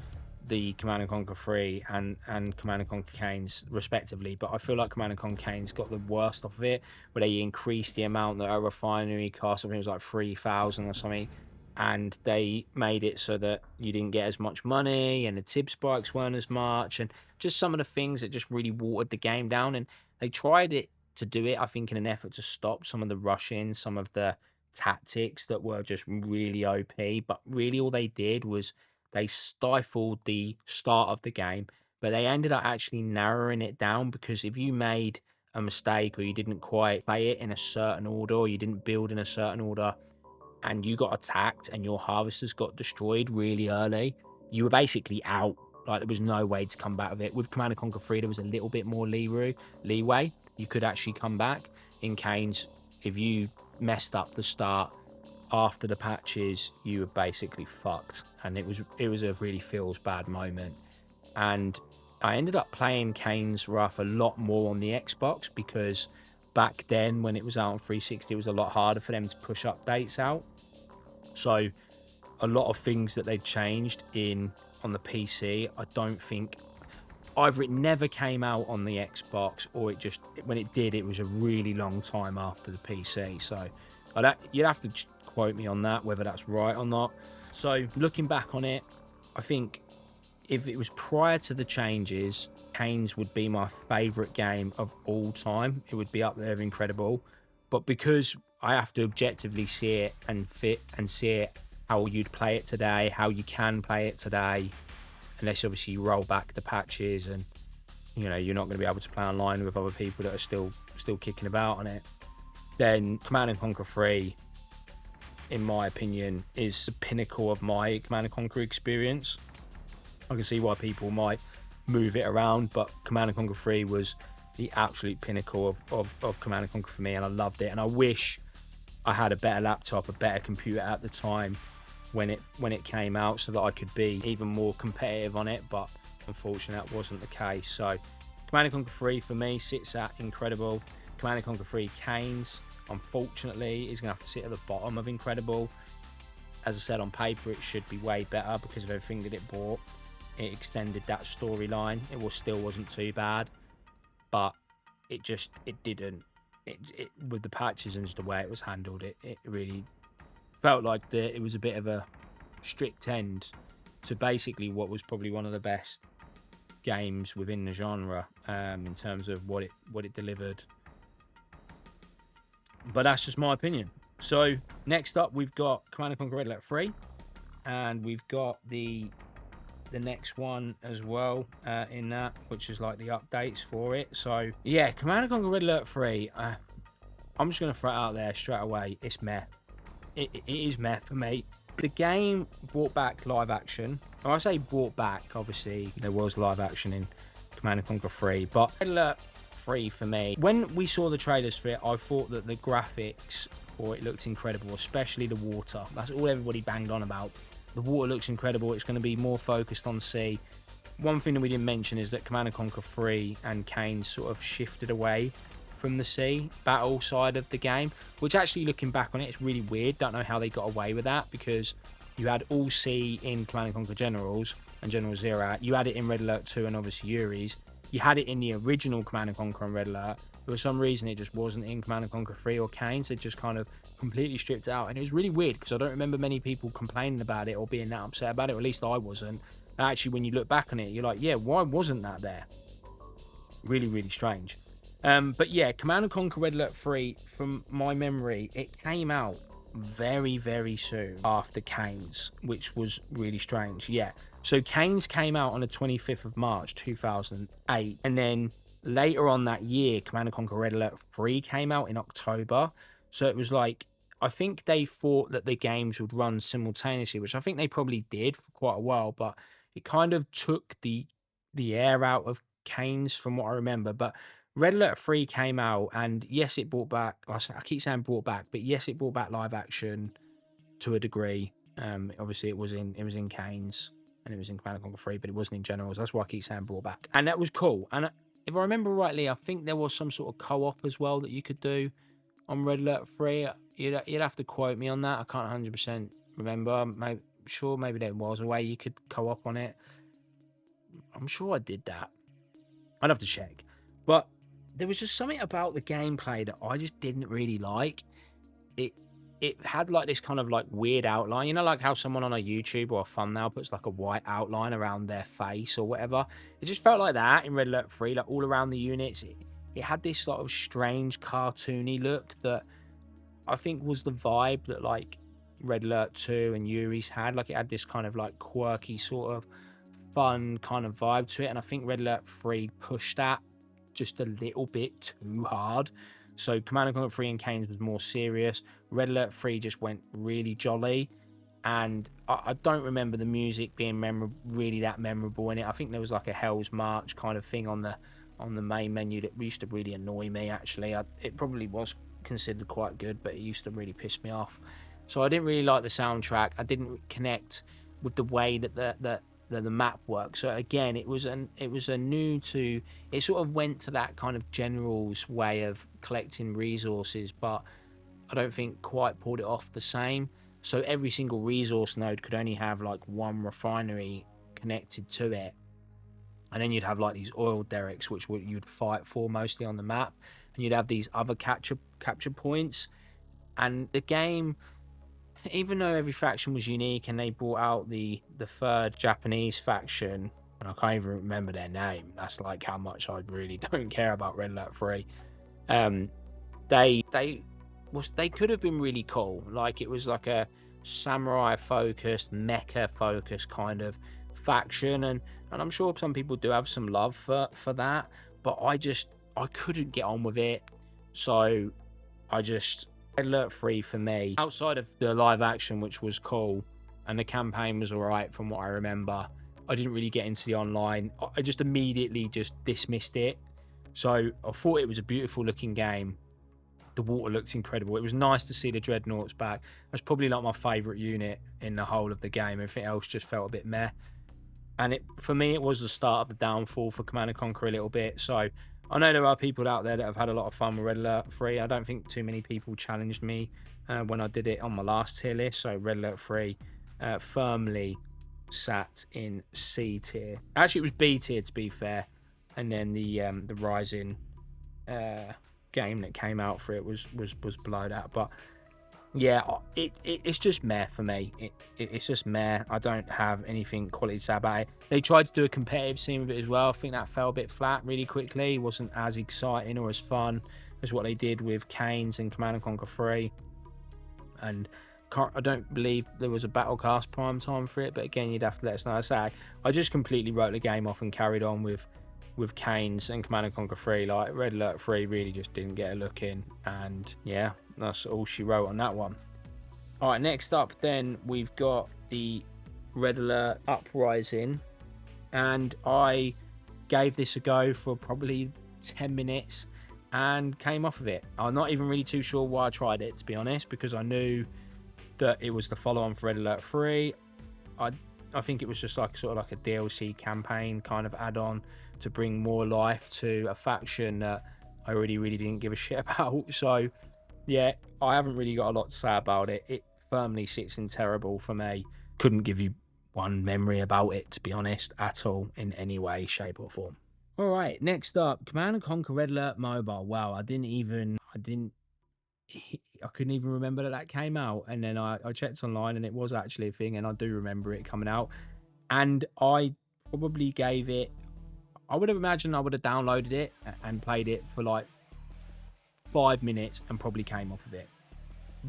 the Command & Conquer 3 and Command & Conquer Canes respectively, but I feel like Command & Conquer Canes got the worst of it, where they increased the amount that a refinery cost. I think it was like 3,000 or something, and they made it so that you didn't get as much money, and the tib spikes weren't as much, and just some of the things that just really watered the game down. And they tried it to do it, I think, in an effort to stop some of the rush-ins, some of the tactics that were just really OP, but really all they did was they stifled the start of the game, but they ended up actually narrowing it down, because if you made a mistake or you didn't quite play it in a certain order, or you didn't build in a certain order, and you got attacked and your harvesters got destroyed really early, you were basically out. Like, there was no way to come back with it. With Command & Conquer 3, there was a little bit more leeway. You could actually come back. In Canes, if you messed up the start after the patches, you were basically fucked, and it was a really feels bad moment. And I ended up playing Kane's Wrath a lot more on the Xbox, because back then when it was out on 360, it was a lot harder for them to push updates out. So a lot of things that they changed on the PC, I don't think either it never came out on the Xbox, or it just, when it did, it was a really long time after the PC. So you'd have to quote me on that, whether that's right or not. So looking back on it, I think if it was prior to the changes, Canes would be my favourite game of all time. It would be up there incredible. But because I have to objectively see it and see it, how you'd play it today, how you can play it today, unless obviously you roll back the patches, and you know you're not going to be able to play online with other people that are still kicking about on it, then Command & Conquer 3, in my opinion, is the pinnacle of my Command & Conquer experience. I can see why people might move it around, but Command & Conquer 3 was the absolute pinnacle of Command & Conquer for me, and I loved it. And I wish I had a better laptop, a better computer at the time when it came out, so that I could be even more competitive on it, but unfortunately that wasn't the case. So Command & Conquer 3 for me sits at incredible. Command & Conquer 3 Canes, unfortunately, is going to have to sit at the bottom of incredible. As I said, on paper it should be way better because of everything that it brought. It extended that storyline. It still wasn't too bad, but it didn't. It with the patches and just the way it was handled, it really felt like it was a bit of a strict end to basically what was probably one of the best games within the genre in terms of what it delivered. But that's just my opinion. So next up, we've got Command & Conquer Red Alert 3, and we've got the next one as well in that, which is like the updates for it. So yeah, Command & Conquer Red Alert 3, I'm just going to throw it out there straight away. It's meh. It is meh for me. The game brought back live action. When I say brought back, obviously there was live action in Command & Conquer 3, but Red Alert 3 for me, when we saw the trailers for it, I thought that the graphics for it looked incredible, especially the water. That's all everybody banged on about. The water looks incredible. It's going to be more focused on sea. One thing that we didn't mention is that Command & Conquer 3 and Kane sort of shifted away from the sea battle side of the game, which actually, looking back on it, it's really weird. Don't know how they got away with that, because you had all sea in Command & Conquer Generals and General Zero. You had it in Red Alert 2 and obviously Yuri's. You had it in the original Command & Conquer and Red Alert. But for some reason, it just wasn't in Command & Conquer 3 or Kane's. They just kind of completely stripped it out. And it was really weird, because I don't remember many people complaining about it or being that upset about it, or at least I wasn't. Actually, when you look back on it, you're like, yeah, why wasn't that there? Really, really strange. But yeah, Command & Conquer Red Alert 3, from my memory, it came out very, very soon after Kane's, which was really strange. Yeah, so Kane's came out on the 25th of March 2008, and then later on that year, Command & Conquer Red Alert 3 came out in October. So it was like, I think they thought that the games would run simultaneously, which I think they probably did for quite a while, but it kind of took the air out of Kane's from what I remember. But Red Alert 3 came out, and yes, it brought back, I keep saying brought back, but yes, it brought back live action to a degree. Obviously it was in Kane's and it was in Command & Conquer 3, but it wasn't in Generals. That's why I keep saying brought back. And that was cool. And if I remember rightly, I think there was some sort of co-op as well that you could do on Red Alert 3. You'd have to quote me on that. I can't 100% remember. Maybe there was a way you could co-op on it. I'm sure I did that. I'd have to check. But there was just something about the gameplay that I just didn't really like. It had like this kind of like weird outline, you know, like how someone on a YouTube or a thumbnail puts like a white outline around their face or whatever. It just felt like that in Red Alert 3, like all around the units. It had this sort of strange cartoony look that I think was the vibe that like Red Alert 2 and Yuri's had. Like it had this kind of like quirky sort of fun kind of vibe to it, and I think Red Alert 3 pushed that just a little bit too hard. So Command & Conquer 3 and Kane's was more serious. Red Alert 3 just went really jolly, and I don't remember the music being really that memorable in it. I think there was like a Hell's March kind of thing on the main menu that used to really annoy me, actually. It probably was considered quite good, but it used to really piss me off. So I didn't really like the soundtrack. I didn't connect with the way that the map works. So again, it was a new to, it sort of went to that kind of General's way of collecting resources, but I don't think quite pulled it off the same. So every single resource node could only have like one refinery connected to it, and then you'd have like these oil derricks which you'd fight for mostly on the map, and you'd have these other capture points. And the game, even though every faction was unique and they brought out the third Japanese faction, and I can't even remember their name, that's like how much I really don't care about Red Alert 3. They could have been really cool. Like it was like a samurai focused, mecha focused kind of faction, and I'm sure some people do have some love for that, but I couldn't get on with it. So Red Alert 3 for me, outside of the live action, which was cool, and the campaign was alright from what I remember, I didn't really get into the online. I just immediately just dismissed it. So I thought it was a beautiful looking game. The water looks incredible. It was nice to see the Dreadnoughts back. That's probably like my favourite unit in the whole of the game. Everything else just felt a bit meh. And for me, it was the start of the downfall for Command & Conquer a little bit. So I know there are people out there that have had a lot of fun with Red Alert 3. I don't think too many people challenged me when I did it on my last tier list. So Red Alert 3 firmly sat in C tier. Actually, it was B tier to be fair. And then the Rising game that came out for it was below that. But Yeah, it's just meh for me. It's just meh. I don't have anything quality to say about it. They tried to do a competitive scene with it as well. I think that fell a bit flat really quickly. It wasn't as exciting or as fun as what they did with Canes and Command and Conquer 3. And I don't believe there was a Battlecast prime time for it, but again, you'd have to let us know. I just completely wrote the game off and carried on with Canes and Command and Conquer 3. Like Red Alert 3 really just didn't get a look in, and yeah, that's all she wrote on that one. All right, next up then we've got the Red Alert Uprising, and I gave this a go for probably 10 minutes and came off of it. I'm not even really too sure why I tried it, to be honest, because I knew that it was the follow-on for Red Alert 3. I think it was just like sort of like a DLC campaign kind of add-on to bring more life to a faction that I really didn't give a shit about. So yeah, I haven't really got a lot to say about it. It firmly sits in terrible for me. Couldn't give you one memory about it, to be honest, at all, in any way, shape or form. All right, next up, Command & Conquer Red Alert Mobile. Wow, I couldn't even remember that came out. And then I checked online and it was actually a thing, and I do remember it coming out. And I probably gave it, I would have imagined I would have downloaded it and played it for like 5 minutes and probably came off of it.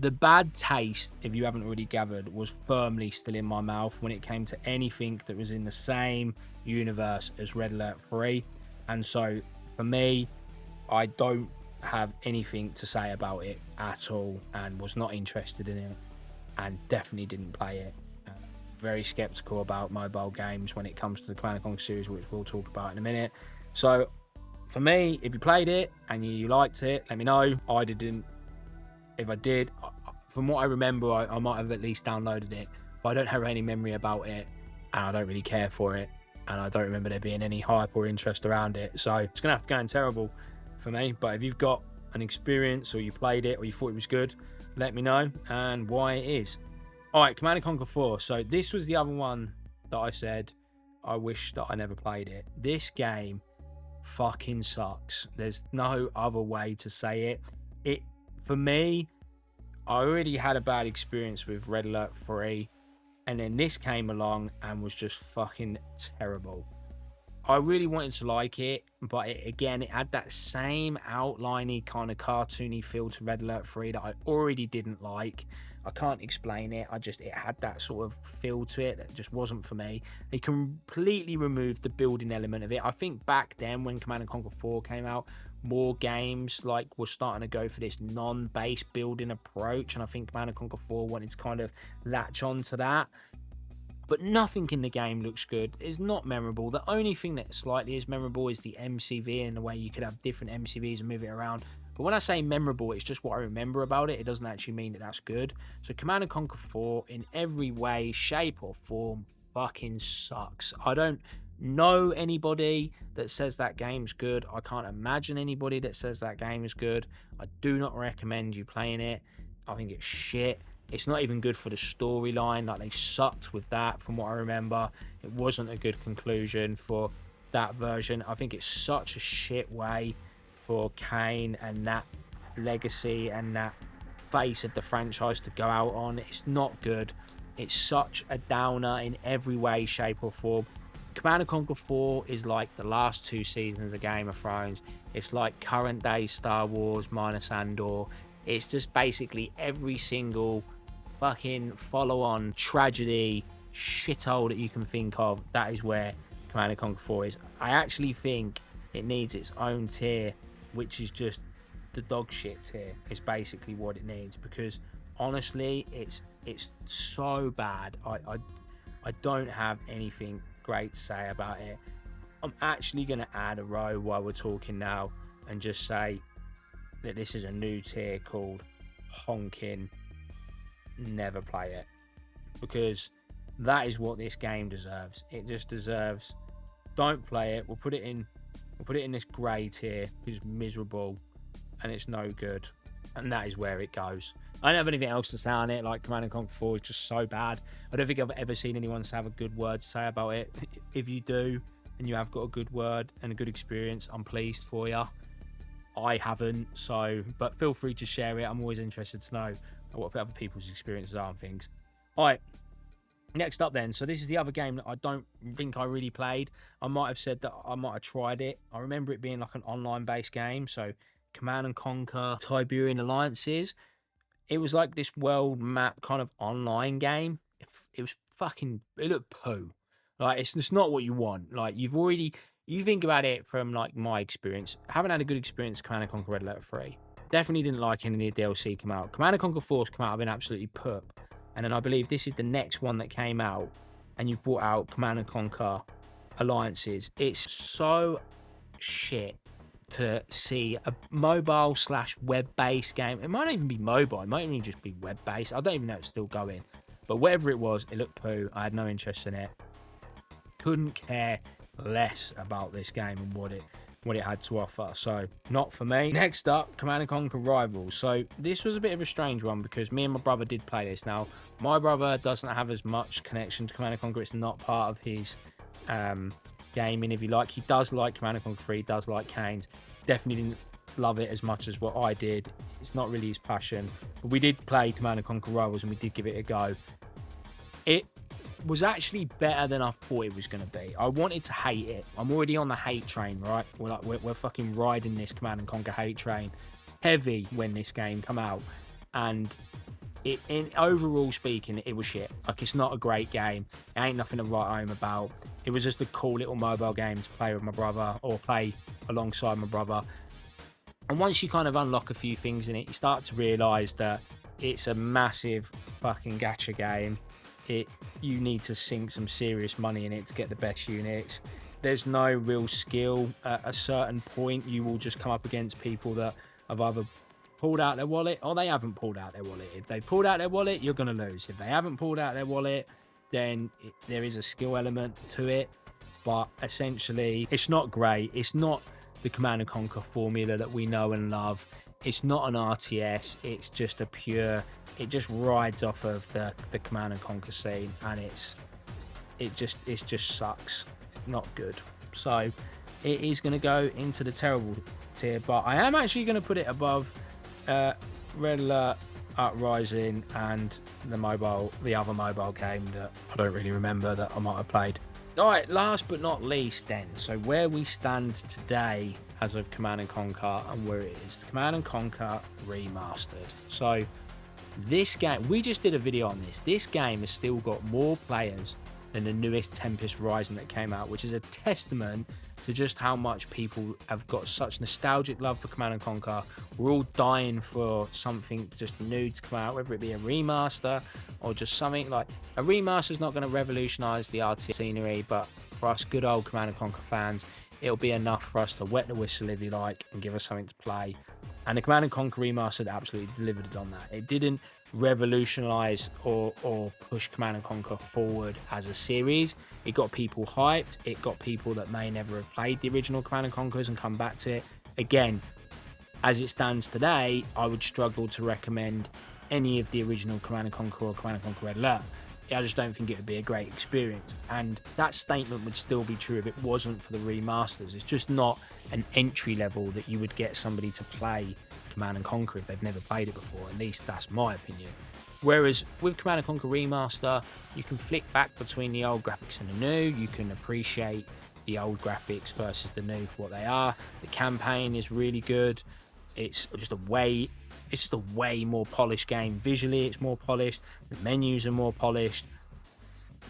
The bad taste, if you haven't already gathered, was firmly still in my mouth when it came to anything that was in the same universe as Red Alert 3. And so for me, I don't have anything to say about it at all, and was not interested in it, and definitely didn't play it. Very skeptical about mobile games when it comes to the Command & Conquer series, which we'll talk about in a minute. So for me, if you played it and you liked it, let me know. I didn't. If I did, from what I remember, I might have at least downloaded it, but I don't have any memory about it, and I don't really care for it, and I don't remember there being any hype or interest around it. So it's gonna have to go in terrible for me. But if you've got an experience, or you played it, or you thought it was good, let me know and why it is. All right, Command & Conquer 4. So this was the other one that I said I wish that I never played it. This game fucking sucks. There's no other way to say it. For me, I already had a bad experience with Red Alert 3, and then this came along and was just fucking terrible. I really wanted to like it, but it had that same outliney kind of cartoony feel to Red Alert 3 that I already didn't like. I can't explain it. It had that sort of feel to it that just wasn't for me. They completely removed the building element of it. I think back then when Command & Conquer 4 came out, more games like were starting to go for this non-base building approach, and I think Command & Conquer 4 wanted to kind of latch on to that. But nothing in the game looks good. It's not memorable. The only thing that slightly is memorable is the MCV, and the way you could have different MCVs and move it around. But when I say memorable, it's just what I remember about it. It doesn't actually mean that that's good. So Command & Conquer 4, in every way, shape or form, fucking sucks. I don't know anybody that says that game's good. I can't imagine anybody that says that game is good. I do not recommend you playing it. I think it's shit. It's not even good for the storyline. Like, they sucked with that, from what I remember. It wasn't a good conclusion for that version. I think it's such a shit way for Kane and that legacy and that face of the franchise to go out on. It's not good. It's such a downer in every way, shape or form. Command & Conquer 4 is like the last 2 seasons of Game of Thrones. It's like current day Star Wars minus Andor. It's just basically every single fucking follow-on tragedy shithole that you can think of. That is where Command & Conquer 4 is. I actually think it needs its own tier, which is just the dog shit tier, is basically what it needs, because honestly it's so bad. I don't have anything great to say about it. I'm actually going to add a row while we're talking now and just say that this is a new tier called honking never play it, because that is what this game deserves. It just deserves don't play it. We'll put it in this grey tier, which is miserable and it's no good, and that is where it goes. I don't have anything else to say on it. Like, Command & Conquer 4 is just so bad. I don't think I've ever seen anyone have a good word to say about it. If you do, and you have got a good word and a good experience, I'm pleased for you. I haven't, so, but feel free to share it. I'm always interested to know what other people's experiences are and things. All right. Next up then, so this is the other game that I don't think I really played. I might have said that I might have tried it. I remember it being like an online based game, so Command and Conquer Tiberian Alliances. It was like this world map kind of online game. It was fucking, it looked poo. Like, it's just not what you want. Like, you think about it from like my experience. I haven't had a good experience with Command and Conquer Red Alert 3. Definitely didn't like any of the DLC come out. Command and Conquer Force come out, I've been absolutely poop. And then I believe this is the next one that came out, and you've brought out Command and Conquer Alliances. It's so shit to see a mobile / web-based game. It might not even be mobile. It might even just be web-based. I don't even know it's still going. But whatever it was, it looked poo. I had no interest in it. Couldn't care less about this game and what it had to offer. So not for me. Next up, Command & Conquer Rivals. So this was a bit of a strange one because me and my brother did play this. Now my brother doesn't have as much connection to Command & Conquer. It's not part of his gaming, if you like. He does like Command & Conquer 3, does like Canes. Definitely didn't love it as much as what I did. It's not really his passion, but we did play Command & Conquer Rivals and we did give it a go. It was actually better than I thought it was going to be. I wanted to hate it. I'm already on the hate train, right? We're fucking riding this Command and Conquer hate train heavy when this game come out, and in overall speaking, it was shit. Like, it's not a great game. It ain't nothing to write home about. It was just a cool little mobile game to play with my brother or play alongside my brother. And once you kind of unlock a few things in it, you start to realise that it's a massive fucking gacha game. You need to sink some serious money in it to get the best units. There's no real skill. At a certain point, you will just come up against people that have either pulled out their wallet or they haven't pulled out their wallet. If they pulled out their wallet, you're going to lose. If they haven't pulled out their wallet, then there is a skill element to it. But essentially, it's not great. It's not the Command & Conquer formula that we know and love. It's not an RTS. It's just a pure... It just rides off of the Command & Conquer scene, and it just sucks. Not good. So it is going to go into the terrible tier, but I am actually going to put it above Red Alert Uprising and the other mobile game that I don't really remember that I might have played. All right, last but not least then, so where we stand today as of Command & Conquer and where it is, Command & Conquer Remastered. So this game, we just did a video on this. This game has still got more players than the newest Tempest Rising that came out, which is a testament to just how much people have got such nostalgic love for Command & Conquer. We're all dying for something just new to come out, whether it be a remaster or just something like... A remaster is not going to revolutionise the RTS scenery, but for us good old Command & Conquer fans, it'll be enough for us to wet the whistle, if you like, and give us something to play. And the Command & Conquer Remastered absolutely delivered on that. It didn't revolutionise or push Command & Conquer forward as a series. It got people hyped. It got people that may never have played the original Command & Conquers and come back to it. Again, as it stands today, I would struggle to recommend any of the original Command & Conquer or Command & Conquer Red Alert. I just don't think it would be a great experience. And that statement would still be true if it wasn't for the remasters. It's just not an entry level that you would get somebody to play Command & Conquer if they've never played it before. At least that's my opinion. Whereas with Command & Conquer Remaster, you can flick back between the old graphics and the new. You can appreciate the old graphics versus the new for what they are. The campaign is really good. It's just a way more polished game. Visually, it's more polished. The menus are more polished.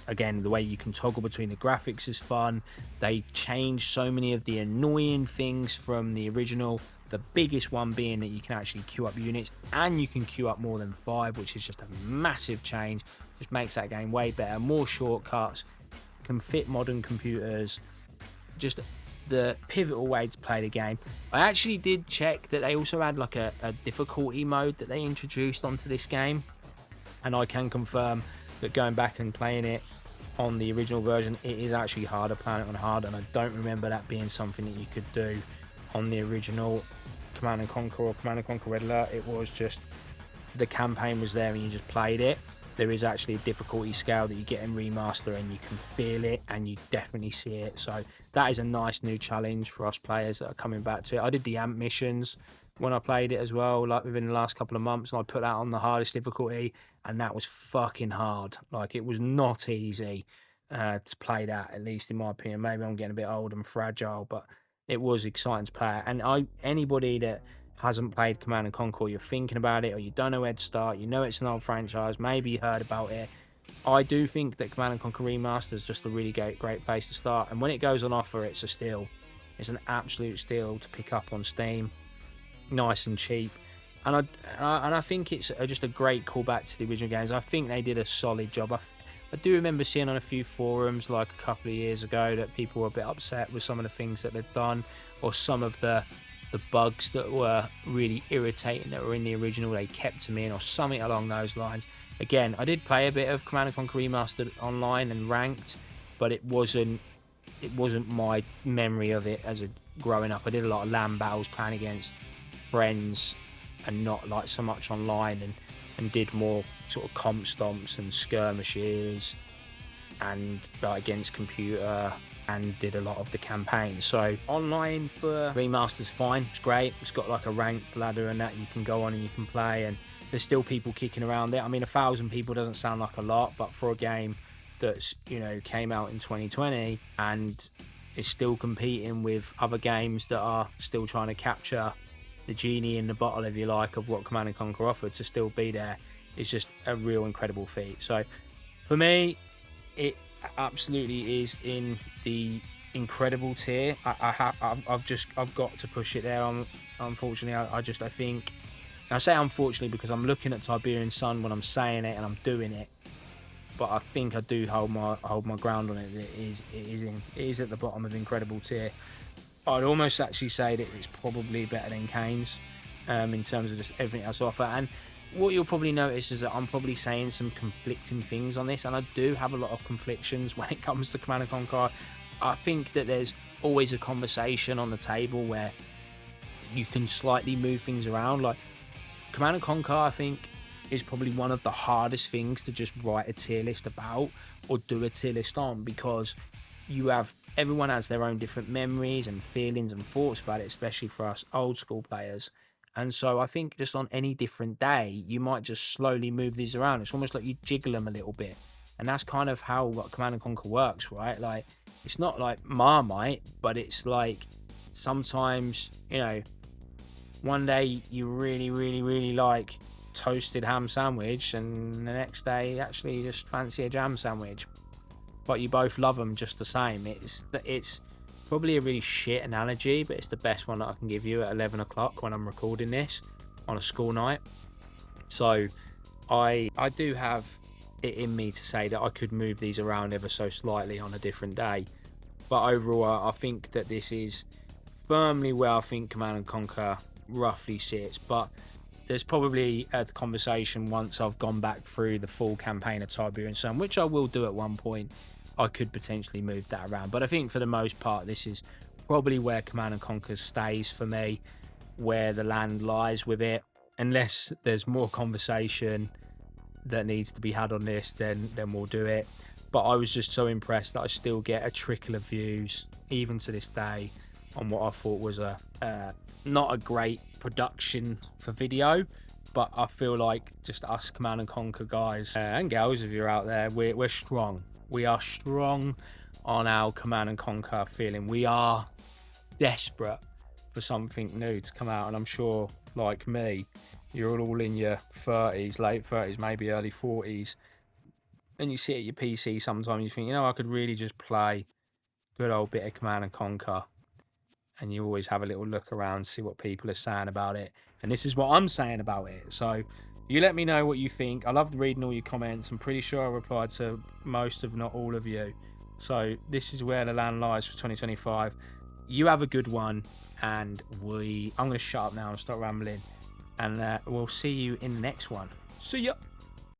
Again, the way you can toggle between the graphics is fun. They changed so many of the annoying things from the original. The biggest one being that you can actually queue up units, and you can queue up more than 5, which is just a massive change. Just makes that game way better. More shortcuts, can fit modern computers. Just the pivotal way to play the game. I actually did check that they also had like a difficulty mode that they introduced onto this game, and I can confirm that going back and playing it on the original version, it is actually harder, playing it on hard, and I don't remember that being something that you could do on the original Command & Conquer or Command & Conquer Red Alert. It was just the campaign was there and you just played it. there is actually a difficulty scale that you get in Remaster, and you can feel it and you definitely see it. So that is a nice new challenge for us players that are coming back to it. I did the AMP missions when I played it as well, like within the last couple of months, and I put that on the hardest difficulty, and that was fucking hard. Like, it was not easy to play that, at least in my opinion. Maybe I'm getting a bit old and fragile, but it was exciting to play. And anybody that hasn't played Command and Conquer, or you're thinking about it, or you don't know where to start, you know it's an old franchise, maybe you heard about it, I do think that Command and Conquer Remastered is just a really great place to start. And when it goes on offer, it's a steal. It's an absolute steal to pick up on Steam, nice and cheap. And I think it's just a great callback to the original games. I think they did a solid job. I do remember seeing on a few forums like a couple of years ago that people were a bit upset with some of the things that they'd done, or some of the bugs that were really irritating that were in the original, they kept them in, or something along those lines. Again, I did play a bit of Command & Conquer Remastered online and ranked, but it wasn't my memory of it as a growing up. I did a lot of LAN battles, playing against friends, and not like so much online, and did more sort of comp stomps and skirmishes, and against computer, and did a lot of the campaigns. So online for Remaster's fine, it's great. It's got like a ranked ladder and that you can go on and you can play, and there's still people kicking around there. I mean, 1,000 people doesn't sound like a lot, but for a game that's, you know, came out in 2020 and is still competing with other games that are still trying to capture the genie in the bottle, if you like, of what Command & Conquer offered, to still be there is just a real incredible feat. So for me, it absolutely is in the incredible tier. I've got to push it there. Unfortunately, I think, I say unfortunately because I'm looking at Tiberian Sun when I'm saying it and I'm doing it, but I think I do hold my ground on it. It is at the bottom of incredible tier. I'd almost actually say that it's probably better than Kane's in terms of just everything else to offer. And what you'll probably notice is that I'm probably saying some conflicting things on this, and I do have a lot of conflictions when it comes to Command & Conquer. I think that there's always a conversation on the table where you can slightly move things around. Like, Command & Conquer, I think, is probably one of the hardest things to just write a tier list about, or do a tier list on, because everyone has their own different memories and feelings and thoughts about it, especially for us old school players. And so I think just on any different day, you might just slowly move these around. It's almost like you jiggle them a little bit. And that's kind of how Command & Conquer works, right? Like, it's not like Marmite, but it's like sometimes, you know, one day you really, really, really like toasted ham sandwich, and the next day actually you just fancy a jam sandwich. But you both love them just the same. It's probably a really shit analogy, but it's the best one that I can give you at 11 o'clock when I'm recording this on a school night. So I do have it in me to say that I could move these around ever so slightly on a different day. But overall, I think that this is firmly where I think Command & Conquer roughly sits. But there's probably a conversation once I've gone back through the full campaign of Tiberian Sun, which I will do at one point. I could potentially move that around, but I think for the most part this is probably where Command & Conquer stays for me, where the land lies with it. Unless there's more conversation that needs to be had on this, then we'll do it. But I was just so impressed that I still get a trickle of views even to this day on what I thought was not a great production for video, but I feel like just us Command & Conquer guys and gals, if you're out there, we're strong. We are strong on our Command & Conquer feeling. We are desperate for something new to come out, and I'm sure, like me, you're all in your 30s, late 30s, maybe early 40s, and you sit at your PC sometimes, you think, you know, I could really just play a good old bit of Command & Conquer, and you always have a little look around, see what people are saying about it, and this is what I'm saying about it. So you let me know what you think. I loved reading all your comments. I'm pretty sure I replied to most, if not all of you. So this is where the land lies for 2025. You have a good one, and I'm going to shut up now and stop rambling, and we'll see you in the next one. See ya.